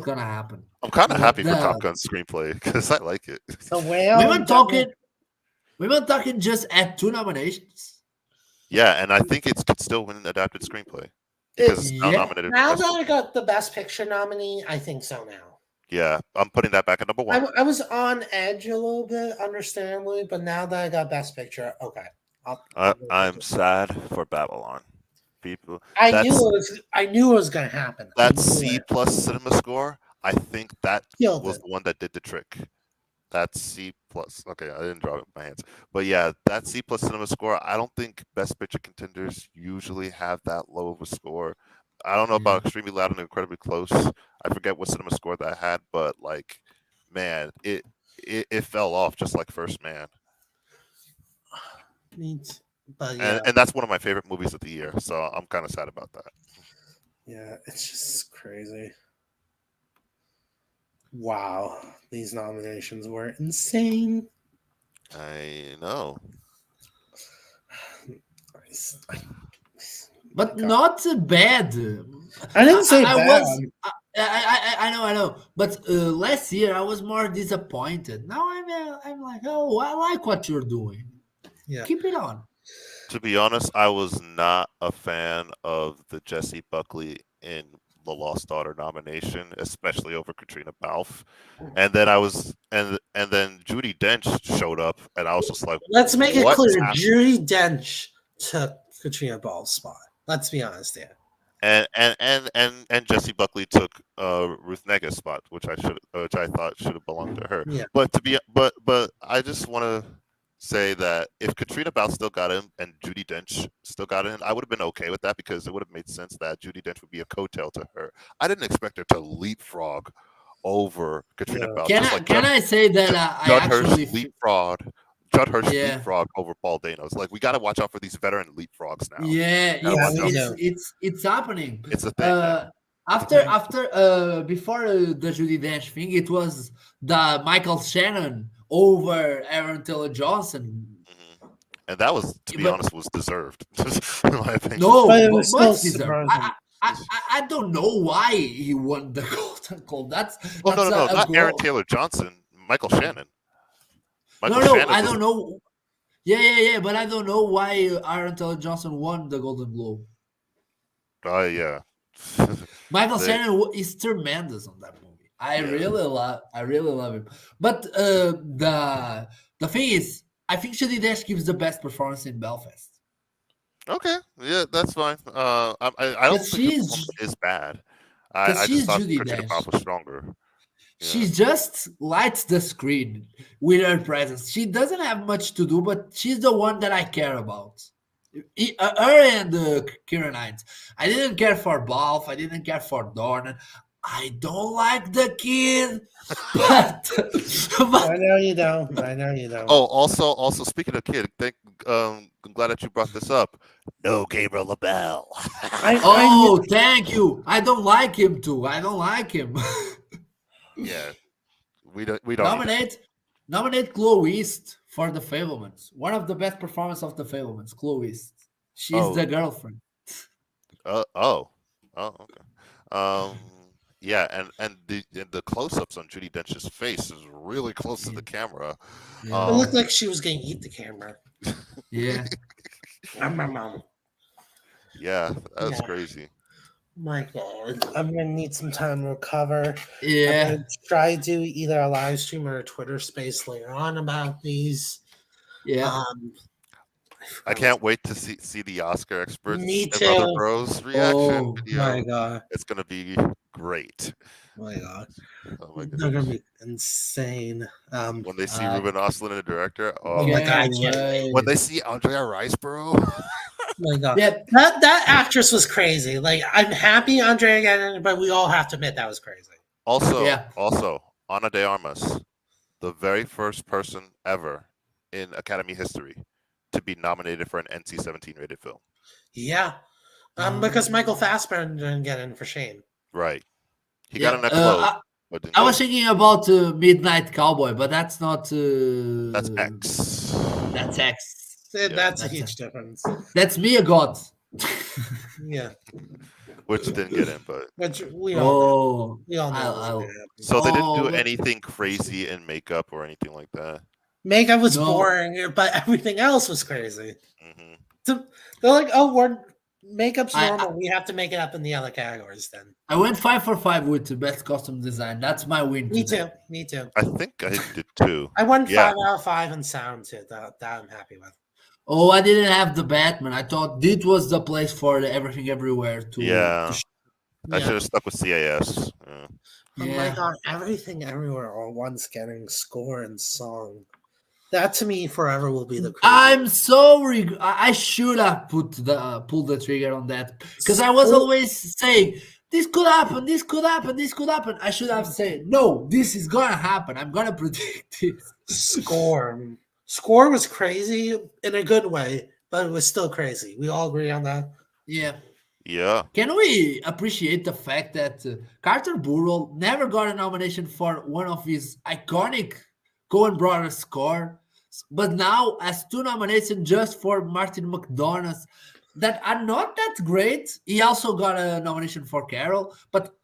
gonna happen. I'm kind of happy for Top Gun's screenplay because I like it. The whale. We were talking just at 2 nominations. Yeah, and I think it could still win an adapted screenplay because it's not nominated. Now that I got the Best Picture nominee, I think so now. Yeah, I'm putting that back at number 1. I was on edge a little bit, understandably, but now that I got Best Picture, okay. I'm sad for Babylon. People, I knew it was going to happen. That C+ cinema score, I think that was the one that did the trick. That C+. Okay, I didn't draw it with my hands. But yeah, that C+ cinema score, I don't think Best Picture contenders usually have that low of a score. I don't know about Extremely Loud and Incredibly Close. I forget what cinema score that had, but like, man, it fell off just like First Man. But yeah. And that's one of my favorite movies of the year, so I'm kind of sad about that. Yeah, it's just crazy. Wow, these nominations were insane. I know. But not bad. I didn't say bad. I know. But last year I was more disappointed. Now I'm like, oh, I like what you're doing. Yeah, keep it on. To be honest, I was not a fan of the Jessie Buckley in the Lost Daughter nomination, especially over Katrina Balfe. And then and then Judi Dench showed up, and I was just like, let's make it clear. Judi Dench took Katrina Balfe's spot. Let's be honest here. And Jessie Buckley took Ruth Negga's spot, which I thought should have belonged to her. Yeah. But I just want to say that if Katrina Balfe still got in and Judi Dench still got in, I would have been okay with that because it would have made sense that Judi Dench would be a coattail to her. I didn't expect her to leapfrog over Katrina Balfe. Can I say that I actually Judd Hirsch Yeah. leapfrog over Paul Dano. It's like we got to watch out for these veteran leapfrogs now. Yeah, it's happening. It's a thing now. Before the Judi Dench thing, it was the Michael Shannon over Aaron Taylor Johnson. And that was, to be honest, was deserved. In my opinion. No, But it but was still much deserved. I don't know why he won the Golden Globe. That's no, not goal. Aaron Taylor Johnson, Michael Shannon. No, I don't know. Yeah, but I don't know why Aaron Taylor Johnson won the Golden Globe. Yeah. Michael Shannon is tremendous on that movie. I really love him. But the thing is, I think Judi Dench gives the best performance in Belfast. Okay, yeah, that's fine. I don't think the performance is bad. I just thought Judi Katrina Dench. Balfe was stronger. Yeah. She just lights the screen with her presence. She doesn't have much to do, but she's the one that I care about. Her and Kieran Hines. I didn't care for Balfe. I didn't care for Dornan. I don't like the kid, but I know you don't. I know you don't. Oh, also speaking of kid, I'm glad that you brought this up. No Gabriel LaBelle. Thank you. I don't like him too. I don't like him. Yeah, we don't nominate Chloe East for The Fablemans. One of the best performances of The Fablemans. Chloe East. She's the girlfriend. Okay. Yeah, and the close-ups on Judi Dench's face is really close to the camera. Yeah. It looked like she was going to eat the camera. Yeah. Yeah, that's crazy. My God, I'm gonna need some time to recover. Yeah. I'm gonna try to do either a live stream or a Twitter space later on about these. Yeah. I can't wait to see the Oscar experts Me and too. Brother Bros reaction video. My God. It's gonna be great. My God. Oh my They're gonna goodness. be insane. When they see Ruben Östlund, the director, Oh my God. when they see Andrea Riseborough. My God. Yeah. That actress was crazy. Like, I'm happy Andrea got in, but we all have to admit that was crazy. Also, anadearmas, the very first person ever in Academy history to be nominated for an NC-17 rated film. Yeah. Because Michael Fassbender didn't get in for shame. Right. He got in a close. I was thinking about Midnight Cowboy, but that's not. That's X. That's X. That's a huge difference. That's me, a god. Yeah. Which didn't get in, but Which we all know. So they didn't do anything crazy in makeup or anything like that. Makeup was boring, but everything else was crazy. Mm-hmm. So they're like, makeup's normal. We have to make it up in the other categories then. I went 5 for 5 with the best costume design. That's my win. Me too. I think I did too. I won 5 out of 5 in sound too. That I'm happy with. Oh, I didn't have the Batman. I thought this was the place for the Everything Everywhere to. I should have stuck with CAS. Oh my God, Everything Everywhere all once getting score and song. That to me forever will be the crazy. I'm sorry. I should have pulled the trigger on that because I was always saying this could happen, this could happen, this could happen. I should have said no. This is gonna happen. I'm gonna predict this. Score was crazy in a good way, but it was still crazy. We all agree on that. Yeah. Yeah. Can we appreciate the fact that Carter Burwell never got a nomination for one of his iconic Coen Brothers score, but now has 2 nominations just for Martin McDonagh's that are not that great. He also got a nomination for Carol, but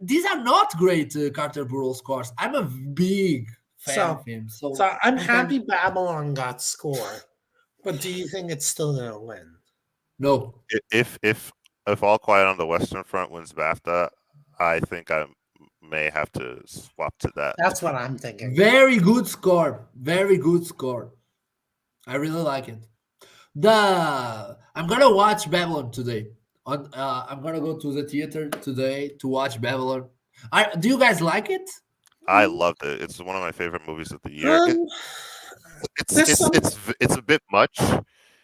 these are not great Carter Burwell scores. I'm a big fan of him. So I'm happy Babylon got score, but do you think it's still gonna win? No. If All Quiet on the Western Front wins BAFTA, I think I may have to swap to that. That's what I'm thinking. Very good score. Very good score. I really like it. I'm gonna watch Babylon today. I'm gonna go to the theater today to watch Babylon. Do you guys like it? I loved it. It's one of my favorite movies of the year. it's a bit much.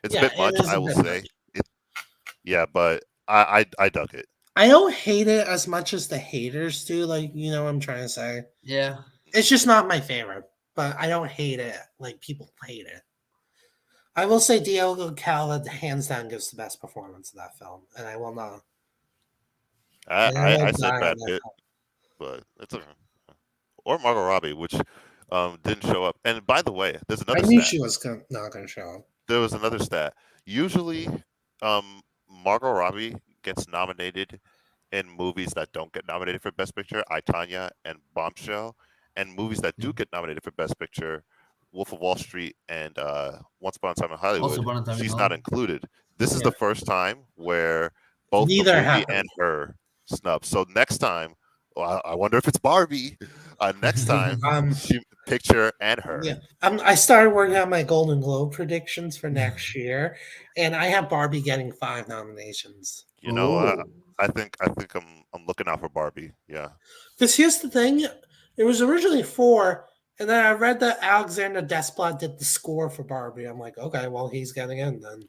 It's Yeah, a bit it much, is a I will bit say. Yeah, but I dug it. I don't hate it as much as the haters do. Like, you know what I'm trying to say? Yeah. It's just not my favorite, but I don't hate it like people hate it. I will say Diogo Calva hands down gives the best performance of that film, and I will not. I said Brad Pitt, but it's okay. Or Margot Robbie, which didn't show up. And by the way, there's I another knew stat. she was not going to show up. There was another stat. Usually, Margot Robbie gets nominated in movies that don't get nominated for Best Picture, I, Tonya and Bombshell, and movies that do get nominated for Best Picture, Wolf of Wall Street and Once Upon a Time in Hollywood. Upon a Time in She's Hollywood. not included. This is Yeah. the first time where both Neither the movie happened. and her snub. So next time, well, I wonder if it's Barbie. Next time, she picture and her. Yeah, I started working on my Golden Globe predictions for next year, and I have Barbie getting 5 nominations. You know, Ooh. I think I'm looking out for Barbie. Yeah. Because here's the thing, it was originally 4, and then I read that Alexander Desplat did the score for Barbie. I'm like, okay, well, he's getting in then.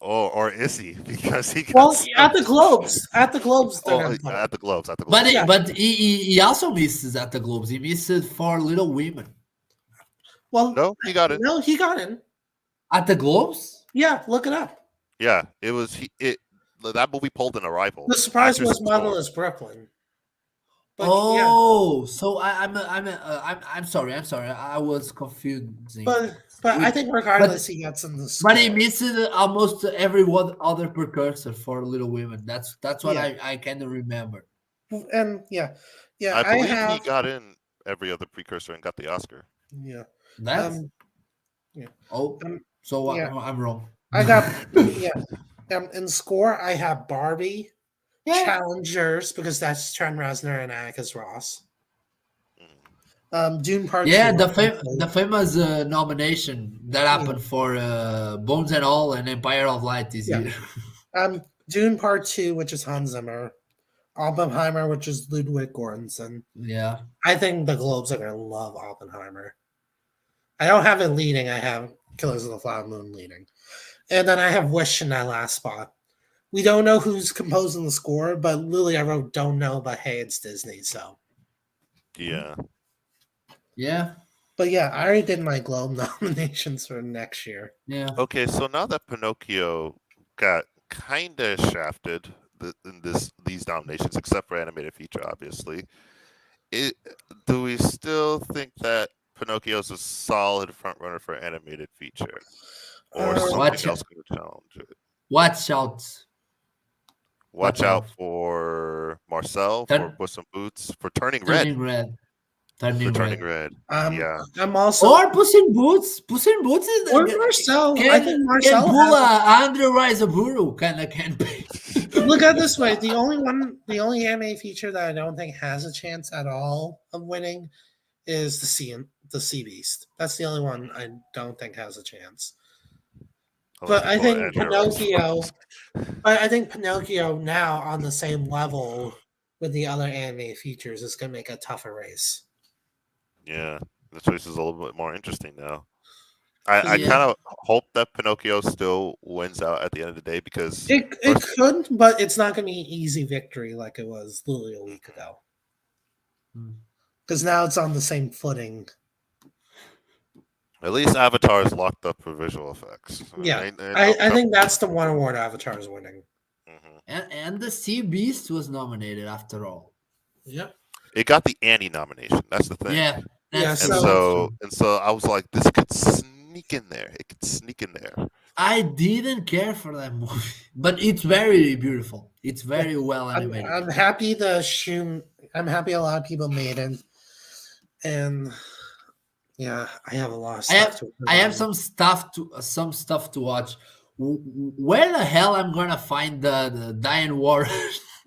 Or is he? Because he got Well, snubbed. at the Globes, they're Oh, gonna put it. at the Globes. But Yeah. he also misses at the Globes. He missed for Little Women Well, No, he got it. no, he got in. at the Globes. Yeah, look it up. Yeah, it was that movie pulled an Arrival. The surprise Actress was and score. Motherless Brooklyn. But Oh, so I'm sorry. I was confusing. but I think regardless, he gets in the score. But he missed almost every one other precursor for Little Women. That's what Yeah. I kind of remember. And yeah, I believe have he got in every other precursor and got the Oscar. yeah. That's Yeah. oh, um, so yeah. I'm wrong. I got yeah. In score, I have Barbie, Yeah. Challengers because that's Trent Reznor and Atticus Ross. Mm. Dune Part Yeah, 2. the famous nomination that happened for Bones and All and Empire of Light this Yeah. year. Dune Part 2, which is Hans Zimmer. Oppenheimer, which is Ludwig Göransson. Yeah. I think the Globes are gonna love Oppenheimer. I don't have it leading. I have Killers of the Flower Moon leading, and then I have Wish in that last spot. We don't know who's composing the score, but Lily, I wrote "Don't know," but hey, it's Disney, so. Yeah. Yeah. But yeah, I already did my Globe nominations for next year. Yeah. Okay, so now that Pinocchio got kind of shafted in these nominations, except for animated feature, obviously, do we still think that Pinocchio is a solid front runner for animated feature, or something Watch else going to challenge it? Watch out. Watch Watch out out. for Marcel, Turn- for Puss in Boots, for Turning Red, Turning red. for Turning Turning red. Red. Yeah. I'm also Or Puss in Boots. Puss in Boots is or Marcel. I think can Marcel. pull has- a Andrew Riseborough kind of campaign. Look at it this way: the only anime feature that I don't think has a chance at all of winning is the Sea Beast. That's the only one I don't think has a chance. But I think Pinocchio. But I think Pinocchio now on the same level with the other anime features is going to make a tougher race. Yeah, the choice is a little bit more interesting now. I Yeah. kind of hope that Pinocchio still wins out at the end of the day because It could, but it's not going to be an easy victory like it was literally a week ago. Because now it's on the same footing. at least Avatar is locked up for visual effects. Yeah, Ain't no I trouble. think that's the one award Avatar is winning. Mhm. And the Sea Beast was nominated after all. Yep. It got the Annie nomination. That's the thing. Yeah. Yeah, that's And so- so I was like, this could sneak in there. It could sneak in there. I didn't care for that movie, but it's very beautiful. It's very well animated. I'm happy I'm happy a lot of people made it. And yeah, I have a lot of stuff to I have some stuff to watch. Where the hell I'm gonna find the Diane Warren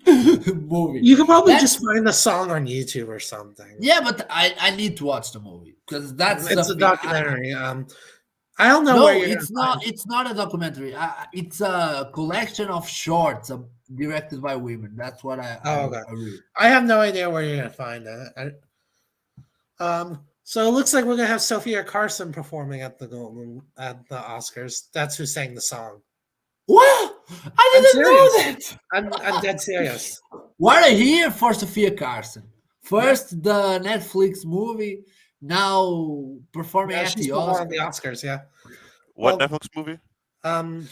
movie? You can probably That's- just find the song on YouTube or something. Yeah, but I need to watch the movie because that's It's a something documentary. I don't know No, where you're it's gonna not. find- It's not a documentary. It's a collection of shorts directed by women. That's what I Oh, okay. I read. I have no idea where you're gonna find that. So it looks like we're gonna have Sophia Carson performing at the Oscars. That's who sang the song. What? I didn't know that. I'm dead serious. What a year for Sophia Carson. First the Netflix movie, now performing Yeah, at she's the performing Oscars. at the Oscars. Yeah. What Well, Netflix movie?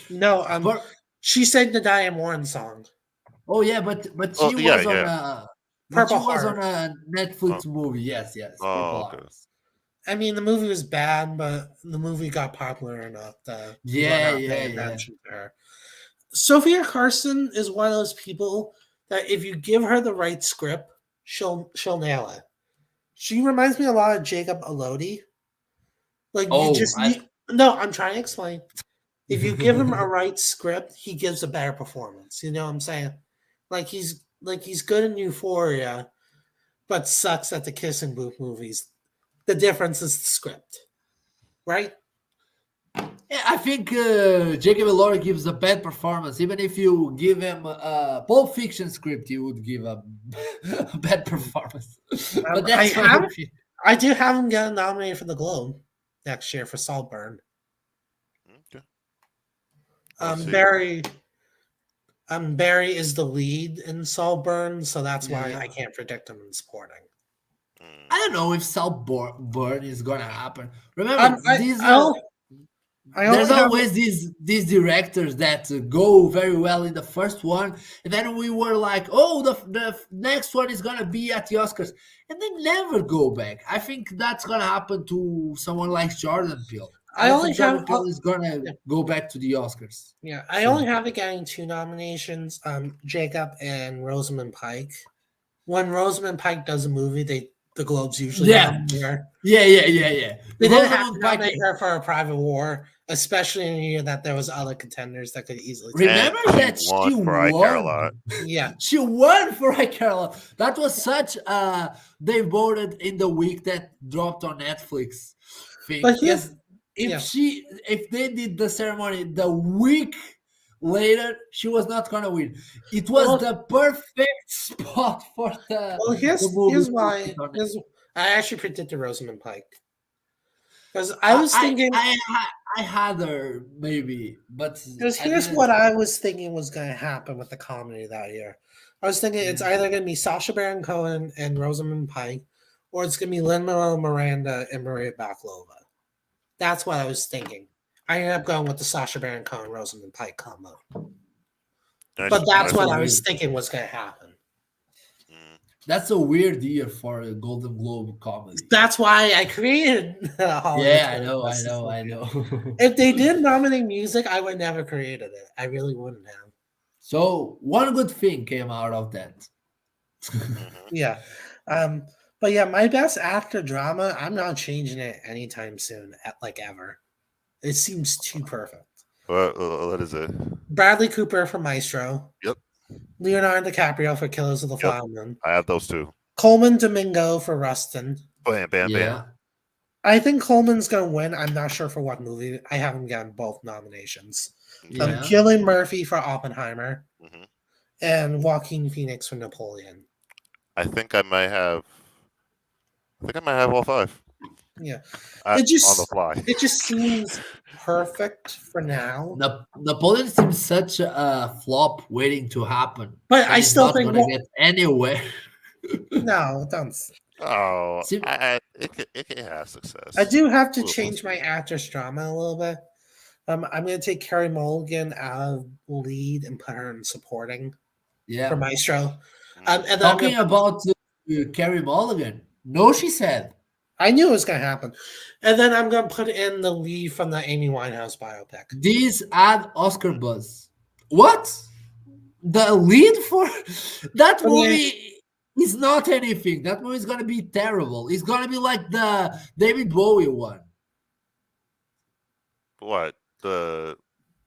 No. But- She sang the Diane Warren song. oh yeah, but Oh, she yeah, was on yeah. a but she Purple was on Heart. a Netflix movie. Yes, Oh, Purple okay. Hearts. I mean, the movie was bad, but the movie got popular enough that people are Yeah, not yeah, paying yeah. attention to her. Sophia Carson is one of those people that if you give her the right script, she'll nail it. She reminds me a lot of Jacob Elordi. Like Oh, you just no, I'm trying to explain. If you give him a right script, he gives a better performance. You know what I'm saying? Like he's good in Euphoria, but sucks at the kissing booth movies. The difference is the script, right? Yeah, I think Jacob Elordi gives a bad performance. Even if you give him a Pulp Fiction script, he would give a bad performance. But that's my opinion. I do have him getting nominated for the Globe next year for Saltburn. Okay. I'll see. Barry is the lead in Saltburn, so that's why Yeah. I can't predict him in supporting. I don't know if Saltburn is gonna happen. Remember, there's always these directors that go very well in the first one, and then we were like, oh, the next one is gonna be at the Oscars, and they never go back. I think that's gonna happen to someone like Jordan Peele. Jordan Peele is gonna go back to the Oscars. Yeah, I only have it getting 2 nominations. Jacob and Rosamund Pike. When Rosamund Pike does a movie, the Globes usually nominate her. Yeah. They didn't have to nominate her for A Private War, especially in a year that there was other contenders that could easily. Remember that she won. Yeah, she won for I Care a Lot. That was such they voted in the week that dropped on Netflix thing. But yes, if they did the ceremony the week later, she was not gonna win. It was the perfect spot for the. Well, here's why. I actually predicted Rosamund Pike because I was thinking I had her maybe, but because here's what I was thinking was going to happen with the comedy that year. I was thinking it's either going to be Sacha Baron Cohen and Rosamund Pike, or it's going to be Lin-Manuel Miranda and Maria Bakalova. That's what I was thinking. I ended up going with the Sacha Baron Cohen Rosamund Pike combo. But that's what I was thinking was going to happen. That's a weird year for a Golden Globe comedy. That's why I created Hollywood. Yeah, I know. If they did nominate music, I would never created it. I really wouldn't have. So one good thing came out of that. Yeah. But yeah, my best actor drama, I'm not changing it anytime soon, ever. It seems too perfect. What is it? Bradley Cooper for Maestro. Yep. Leonardo DiCaprio for Killers of the Flower Moon. I have those 2. Coleman Domingo for Rustin. Bam. I think Coleman's going to win. I'm not sure for what movie. I haven't gotten both nominations. Cillian Murphy for Oppenheimer. And Joaquin Phoenix for Napoleon. I think I might have all 5. Yeah. On the fly. It just seems perfect for now. Napoleon seems such a flop waiting to happen. But I still think going to get anywhere. No, don't. Oh, it can have success. I do have to change my actress drama a little bit. I'm going to take Carey Mulligan out of lead and put her in supporting for Maestro. And Talking about Carey Mulligan. No, she said. I knew it was going to happen. And then I'm going to put in the lead from the Amy Winehouse biopic. These add Oscar buzz. What? The lead for that movie is not anything. That movie is going to be terrible. It's going to be like the David Bowie one. What?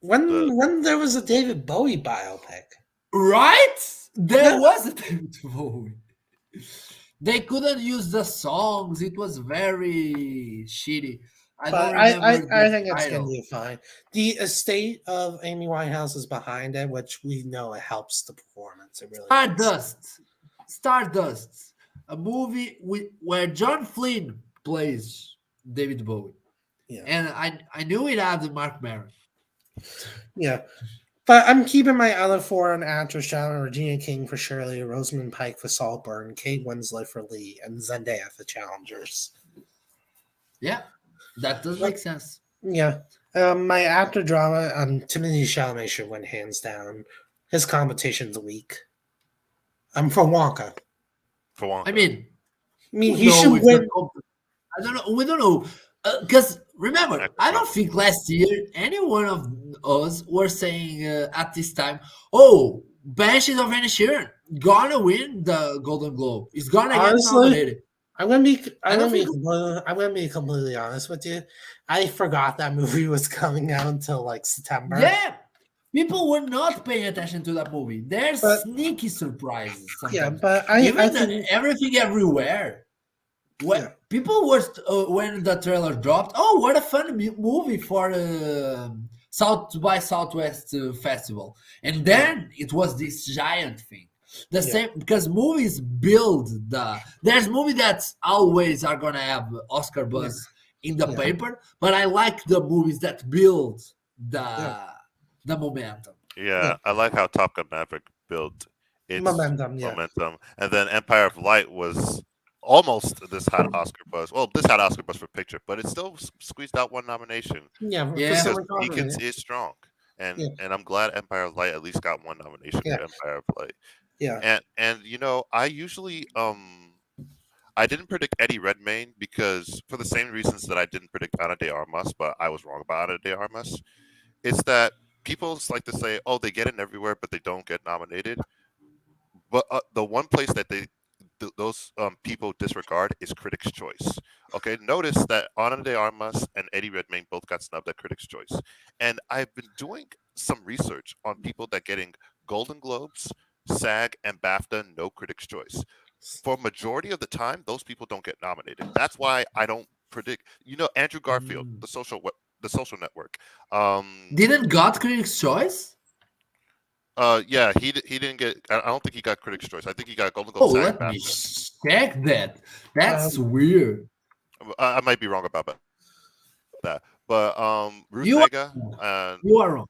When there was a David Bowie biopic. Right? There was a David Bowie. They couldn't use the songs. It was very shitty. I think it's going to be fine. The estate of Amy Winehouse is behind it, which we know it helps the performance. It really Stardust. A movie where John Flynn plays David Bowie. Yeah. And I knew it had Mark Maron. Yeah. But I'm keeping my other 4 on actors: John Regina King for Shirley, Rosamund Pike for Saltburn, Kate Winslet for Lee, and Zendaya for Challengers. Yeah, that does make sense. Yeah. My actor drama, Timothée Chalamet should win hands down. His competition's weak. I'm for Wonka. For one, I mean, He should win. I don't know. We don't know. Because remember, I don't think last year any one of us were saying at this time, oh, Banshees of Inisherin gonna win the Golden Globe. It's gonna get nominated. I'm gonna be completely honest with you. I forgot that movie was coming out until like September. Yeah, people were not paying attention to that movie. There's sneaky surprises. Sometimes. Yeah, but I think Everything Everywhere. When people were when the trailer dropped, oh, what a fun movie for South by Southwest Festival, and then it was this giant thing. The same because movies build there's movies that always are gonna have Oscar buzz in the paper, but I like the movies that build the momentum. Yeah, I like how Top Gun Maverick built its momentum, and then Empire of Light was almost this had Oscar buzz. Well, this had Oscar buzz for picture, but it still squeezed out one nomination. Because Deacons is strong, and I'm glad Empire of Light at least got one nomination for Empire of Light. Yeah, and you know, I usually I didn't predict Eddie Redmayne because for the same reasons that I didn't predict anadearmas, but I was wrong about anadearmas. It's that people like to say, oh, they get in everywhere, but they don't get nominated. But the one place that those people disregard is Critics' Choice. Okay, notice that Ana de Armas and Eddie Redmayne both got snubbed at Critics' Choice, and I've been doing some research on people that getting Golden Globes, SAG, and BAFTA no Critics' Choice. For majority of the time, those people don't get nominated. That's why I don't predict. You know, Andrew Garfield, the Social Network, didn't got Critics' Choice. Yeah, he didn't get. I don't think he got Critics' Choice. I think he got Golden Globe. Oh, let me check that. That's weird. I might be wrong about that, but Ruth you Vega. You are wrong.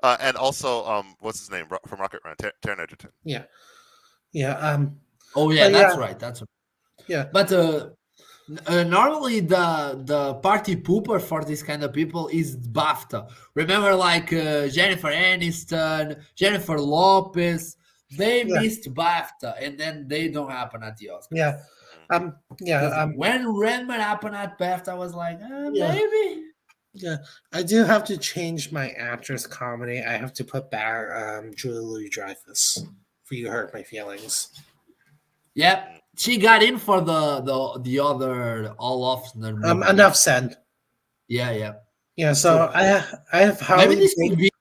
And also what's his name from Rocket Man? Taron Egerton. Oh yeah, that's right. That's right. Yeah, but normally the party pooper for this kind of people is BAFTA. Remember, like Jennifer Aniston, Jennifer Lopez, they missed BAFTA, and then they don't happen at the Oscars. When Redman happened at BAFTA, I was like, maybe. Yeah, I do have to change my actress comedy. I have to put back Julia Louis-Dreyfus for You Hurt My Feelings. Yep. She got in for the other all off. Enough said. Yeah. So I have Holly. Maybe this would be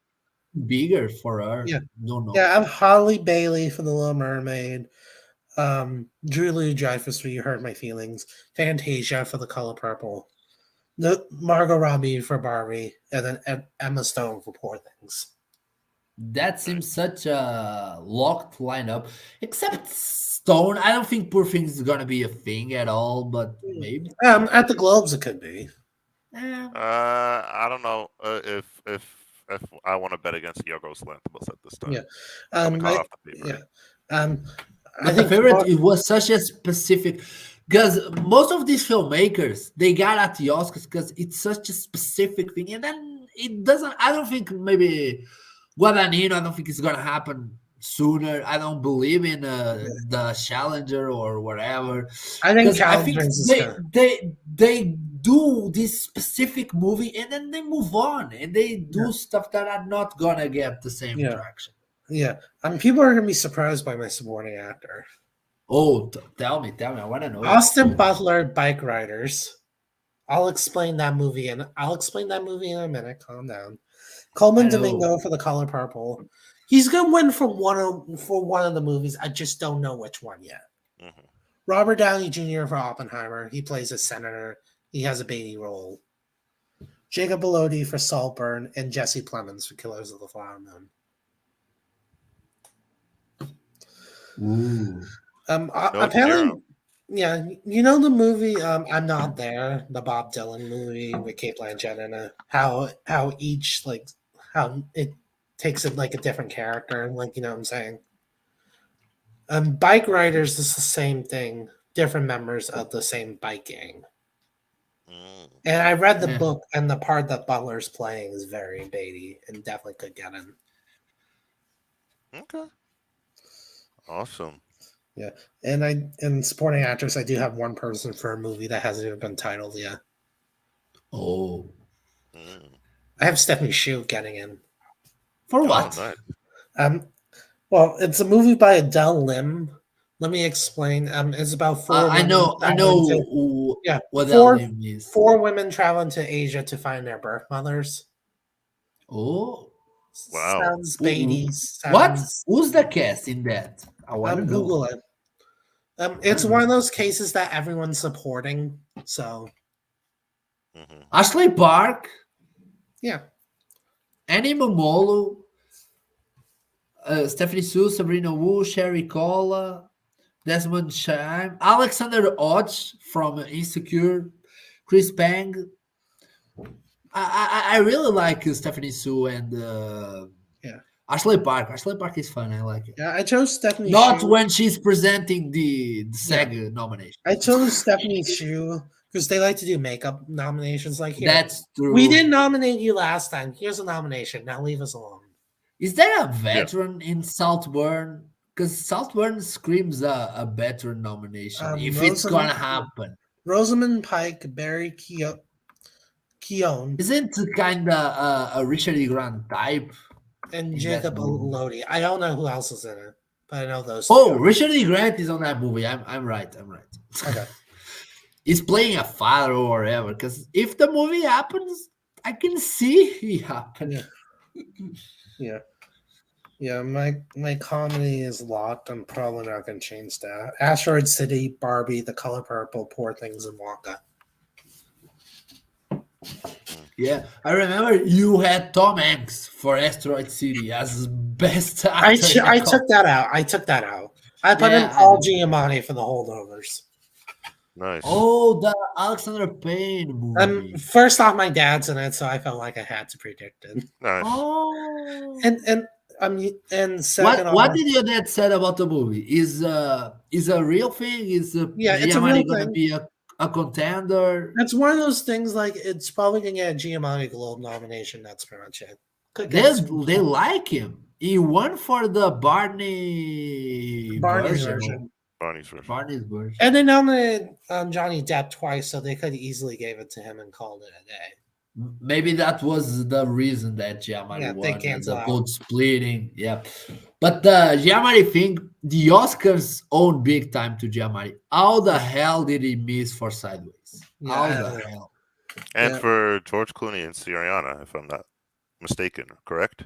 bigger for her. Yeah. Don't know. Yeah, I have Holly Bailey for The Little Mermaid. Julia Dreyfus for You Hurt My Feelings. Fantasia for The Color Purple. Margot Robbie for Barbie, and then Emma Stone for Poor Things. That seems such a locked lineup. Except Stone, I don't think Poor Things is gonna be a thing at all. But maybe at the Globes it could be. I don't know if I want to bet against Yorgos Lanthimos at this time. I think favorite. It was such a specific. Because most of these filmmakers, they got at the Oscars because it's such a specific thing. And then it doesn't, I don't think maybe Guadagnino, I don't think it's going to happen sooner. I don't believe in the Challenger or whatever. I think they do this specific movie and then they move on. And they do stuff that are not going to get the same traction. Yeah. People are going to be surprised by my supporting actor. Oh, tell me. I want to know. Austin Butler, Bike Riders. I'll explain that movie in a minute. Calm down. Coleman Domingo for The Color Purple. He's gonna win for one of the movies. I just don't know which one yet. Mm-hmm. Robert Downey Jr. for Oppenheimer. He plays a senator. He has a baby role. Jacob Elordi for Saltburn, and Jesse Plemons for Killers of the Flower Moon. Ooh. Apparently, yeah, you know the movie I'm Not There, the Bob Dylan movie with Kate Blanchett and how each like how it takes it like a different character, like you know what I'm saying. Bike riders is the same thing, different members of the same bike gang. And I read the Yeah. book, and the part that Butler's playing is very Beatty, and definitely could get in. Okay. Awesome. Yeah, and supporting actress, I do have one person for a movie that hasn't even been titled yet. Oh. I have Stephanie Shu getting in. For what? Nice. Well, it's a movie by Adele Lim. Let me explain. It's about four. I know. Yeah, What four, that name is. four women traveling to Asia to find their birth mothers. Oh. Wow. Sounds Beatty. What? Who's the cast in that? I want to know. Google it. It's one of those cases that everyone's supporting. So, Ashley Park, yeah. Annie Momolo, Stephanie Sue, Sabrina Wu, Sherry Cola, Desmond Chaim, Alexander Hodge from Insecure, Chris Pang. I really like Stephanie Sue and Ashley Park. Ashley Park is fun. I like it. Yeah, I chose Stephanie Not Shu. when she's presenting the SAG nomination. I chose Stephanie Shu because they like to do makeup nominations. Like here, That's true. we didn't nominate you last time. Here's a nomination. Now leave us alone. Is there a veteran in Saltburn? Because Saltburn screams a veteran nomination. If it's gonna happen, Rosamund Pike, Barry Keown, isn't it kind of a Richard E. Grant type? and in Jacob that movie? Elordi. I don't know who else is in it, but I know those. Oh, two. Richard E. Grant is on that movie. I'm right. Okay. He's playing a father or whatever. Because if the movie happens, I can see it happen. Yeah. My comedy is locked. I'm probably not going to change that. Asteroid City, Barbie, The Color Purple, Poor Things, and Wonka. Yeah, I remember you had Tom Hanks for Asteroid City as best actor. I took that out. I put in Paul Giamatti for the holdovers. Nice. Oh, the Alexander Payne movie. First off, my dad's in it, so I felt like I had to predict it. Nice. Oh. And second, what did your dad said about the movie? Is a real thing? Is it's a Giamatti real gonna thing. be a contender? It's one of those things like it's probably gonna get a Giamatti Globe nomination. That's pretty much it. They like him. He won for the Barney's version. Barney's version. And they nominated Johnny Depp twice, so they could easily gave it to him and called it a day. Maybe that was the reason that Giamatti won. The vote splitting. Yeah. But the Giamatti thing, the Oscars own big time to Giamatti. How the hell did he miss for Sideways? How the hell? And for George Clooney and Syriana, if I'm not mistaken, correct?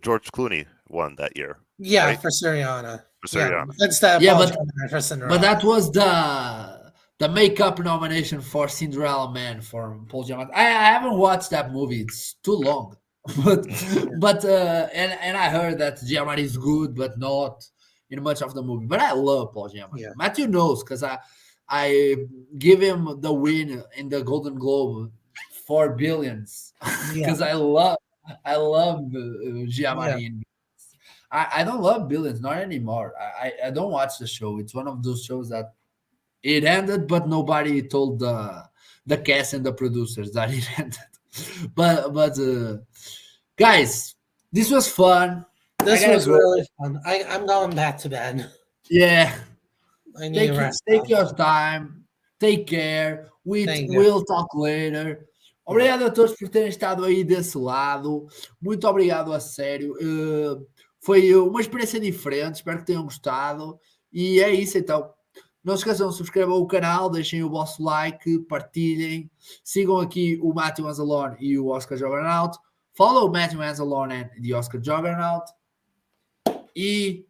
George Clooney won that year. Yeah, right? for Syriana. For Syriana. But that was the makeup nomination for Cinderella Man for Paul Giamatti. I haven't watched that movie. It's too long. but I heard that Giamatti is good, but not in much of the movie. But I love Paul Giamatti. Yeah. Matthew knows because I give him the win in the Golden Globe for Billions because I love Giamatti. Yeah. I don't love Billions, not anymore. I don't watch the show. It's one of those shows that it ended, but nobody told the cast and the producers that it ended. But guys, this was fun. This was really fun. I'm going back to bed. Yeah. I need take your time. Take care. We'll talk later. Obrigado a todos por terem estado aí desse lado. Muito obrigado a sério. Foi uma experiência diferente. Espero que tenham gostado. E é isso então. Não se esqueçam, subscrevam o canal, deixem o vosso like, partilhem, sigam aqui o Matthew Anzalone e o Oscar Juggernaut. Follow Matthew Anzalone and the Oscar Juggernaut. E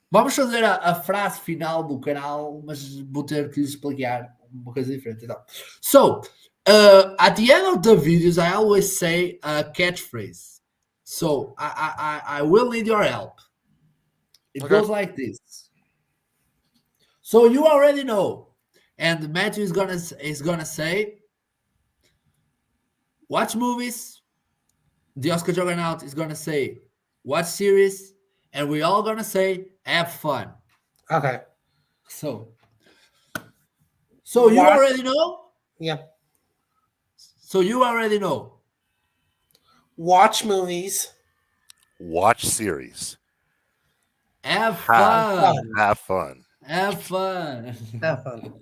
vamos fazer a frase final do canal, mas vou ter que lhes explicar uma coisa diferente. Então. So, at the end of the videos, I always say a catchphrase. So, I will need your help. It goes like this. So you already know. And Matthew is gonna say, watch movies. The Oscar Juggernaut is gonna say, watch series, and we all gonna say, have fun. Okay. So you Watch- already know. Yeah. So you already know. Watch movies. Watch series. Have fun. Have fun. Have fun. Have fun.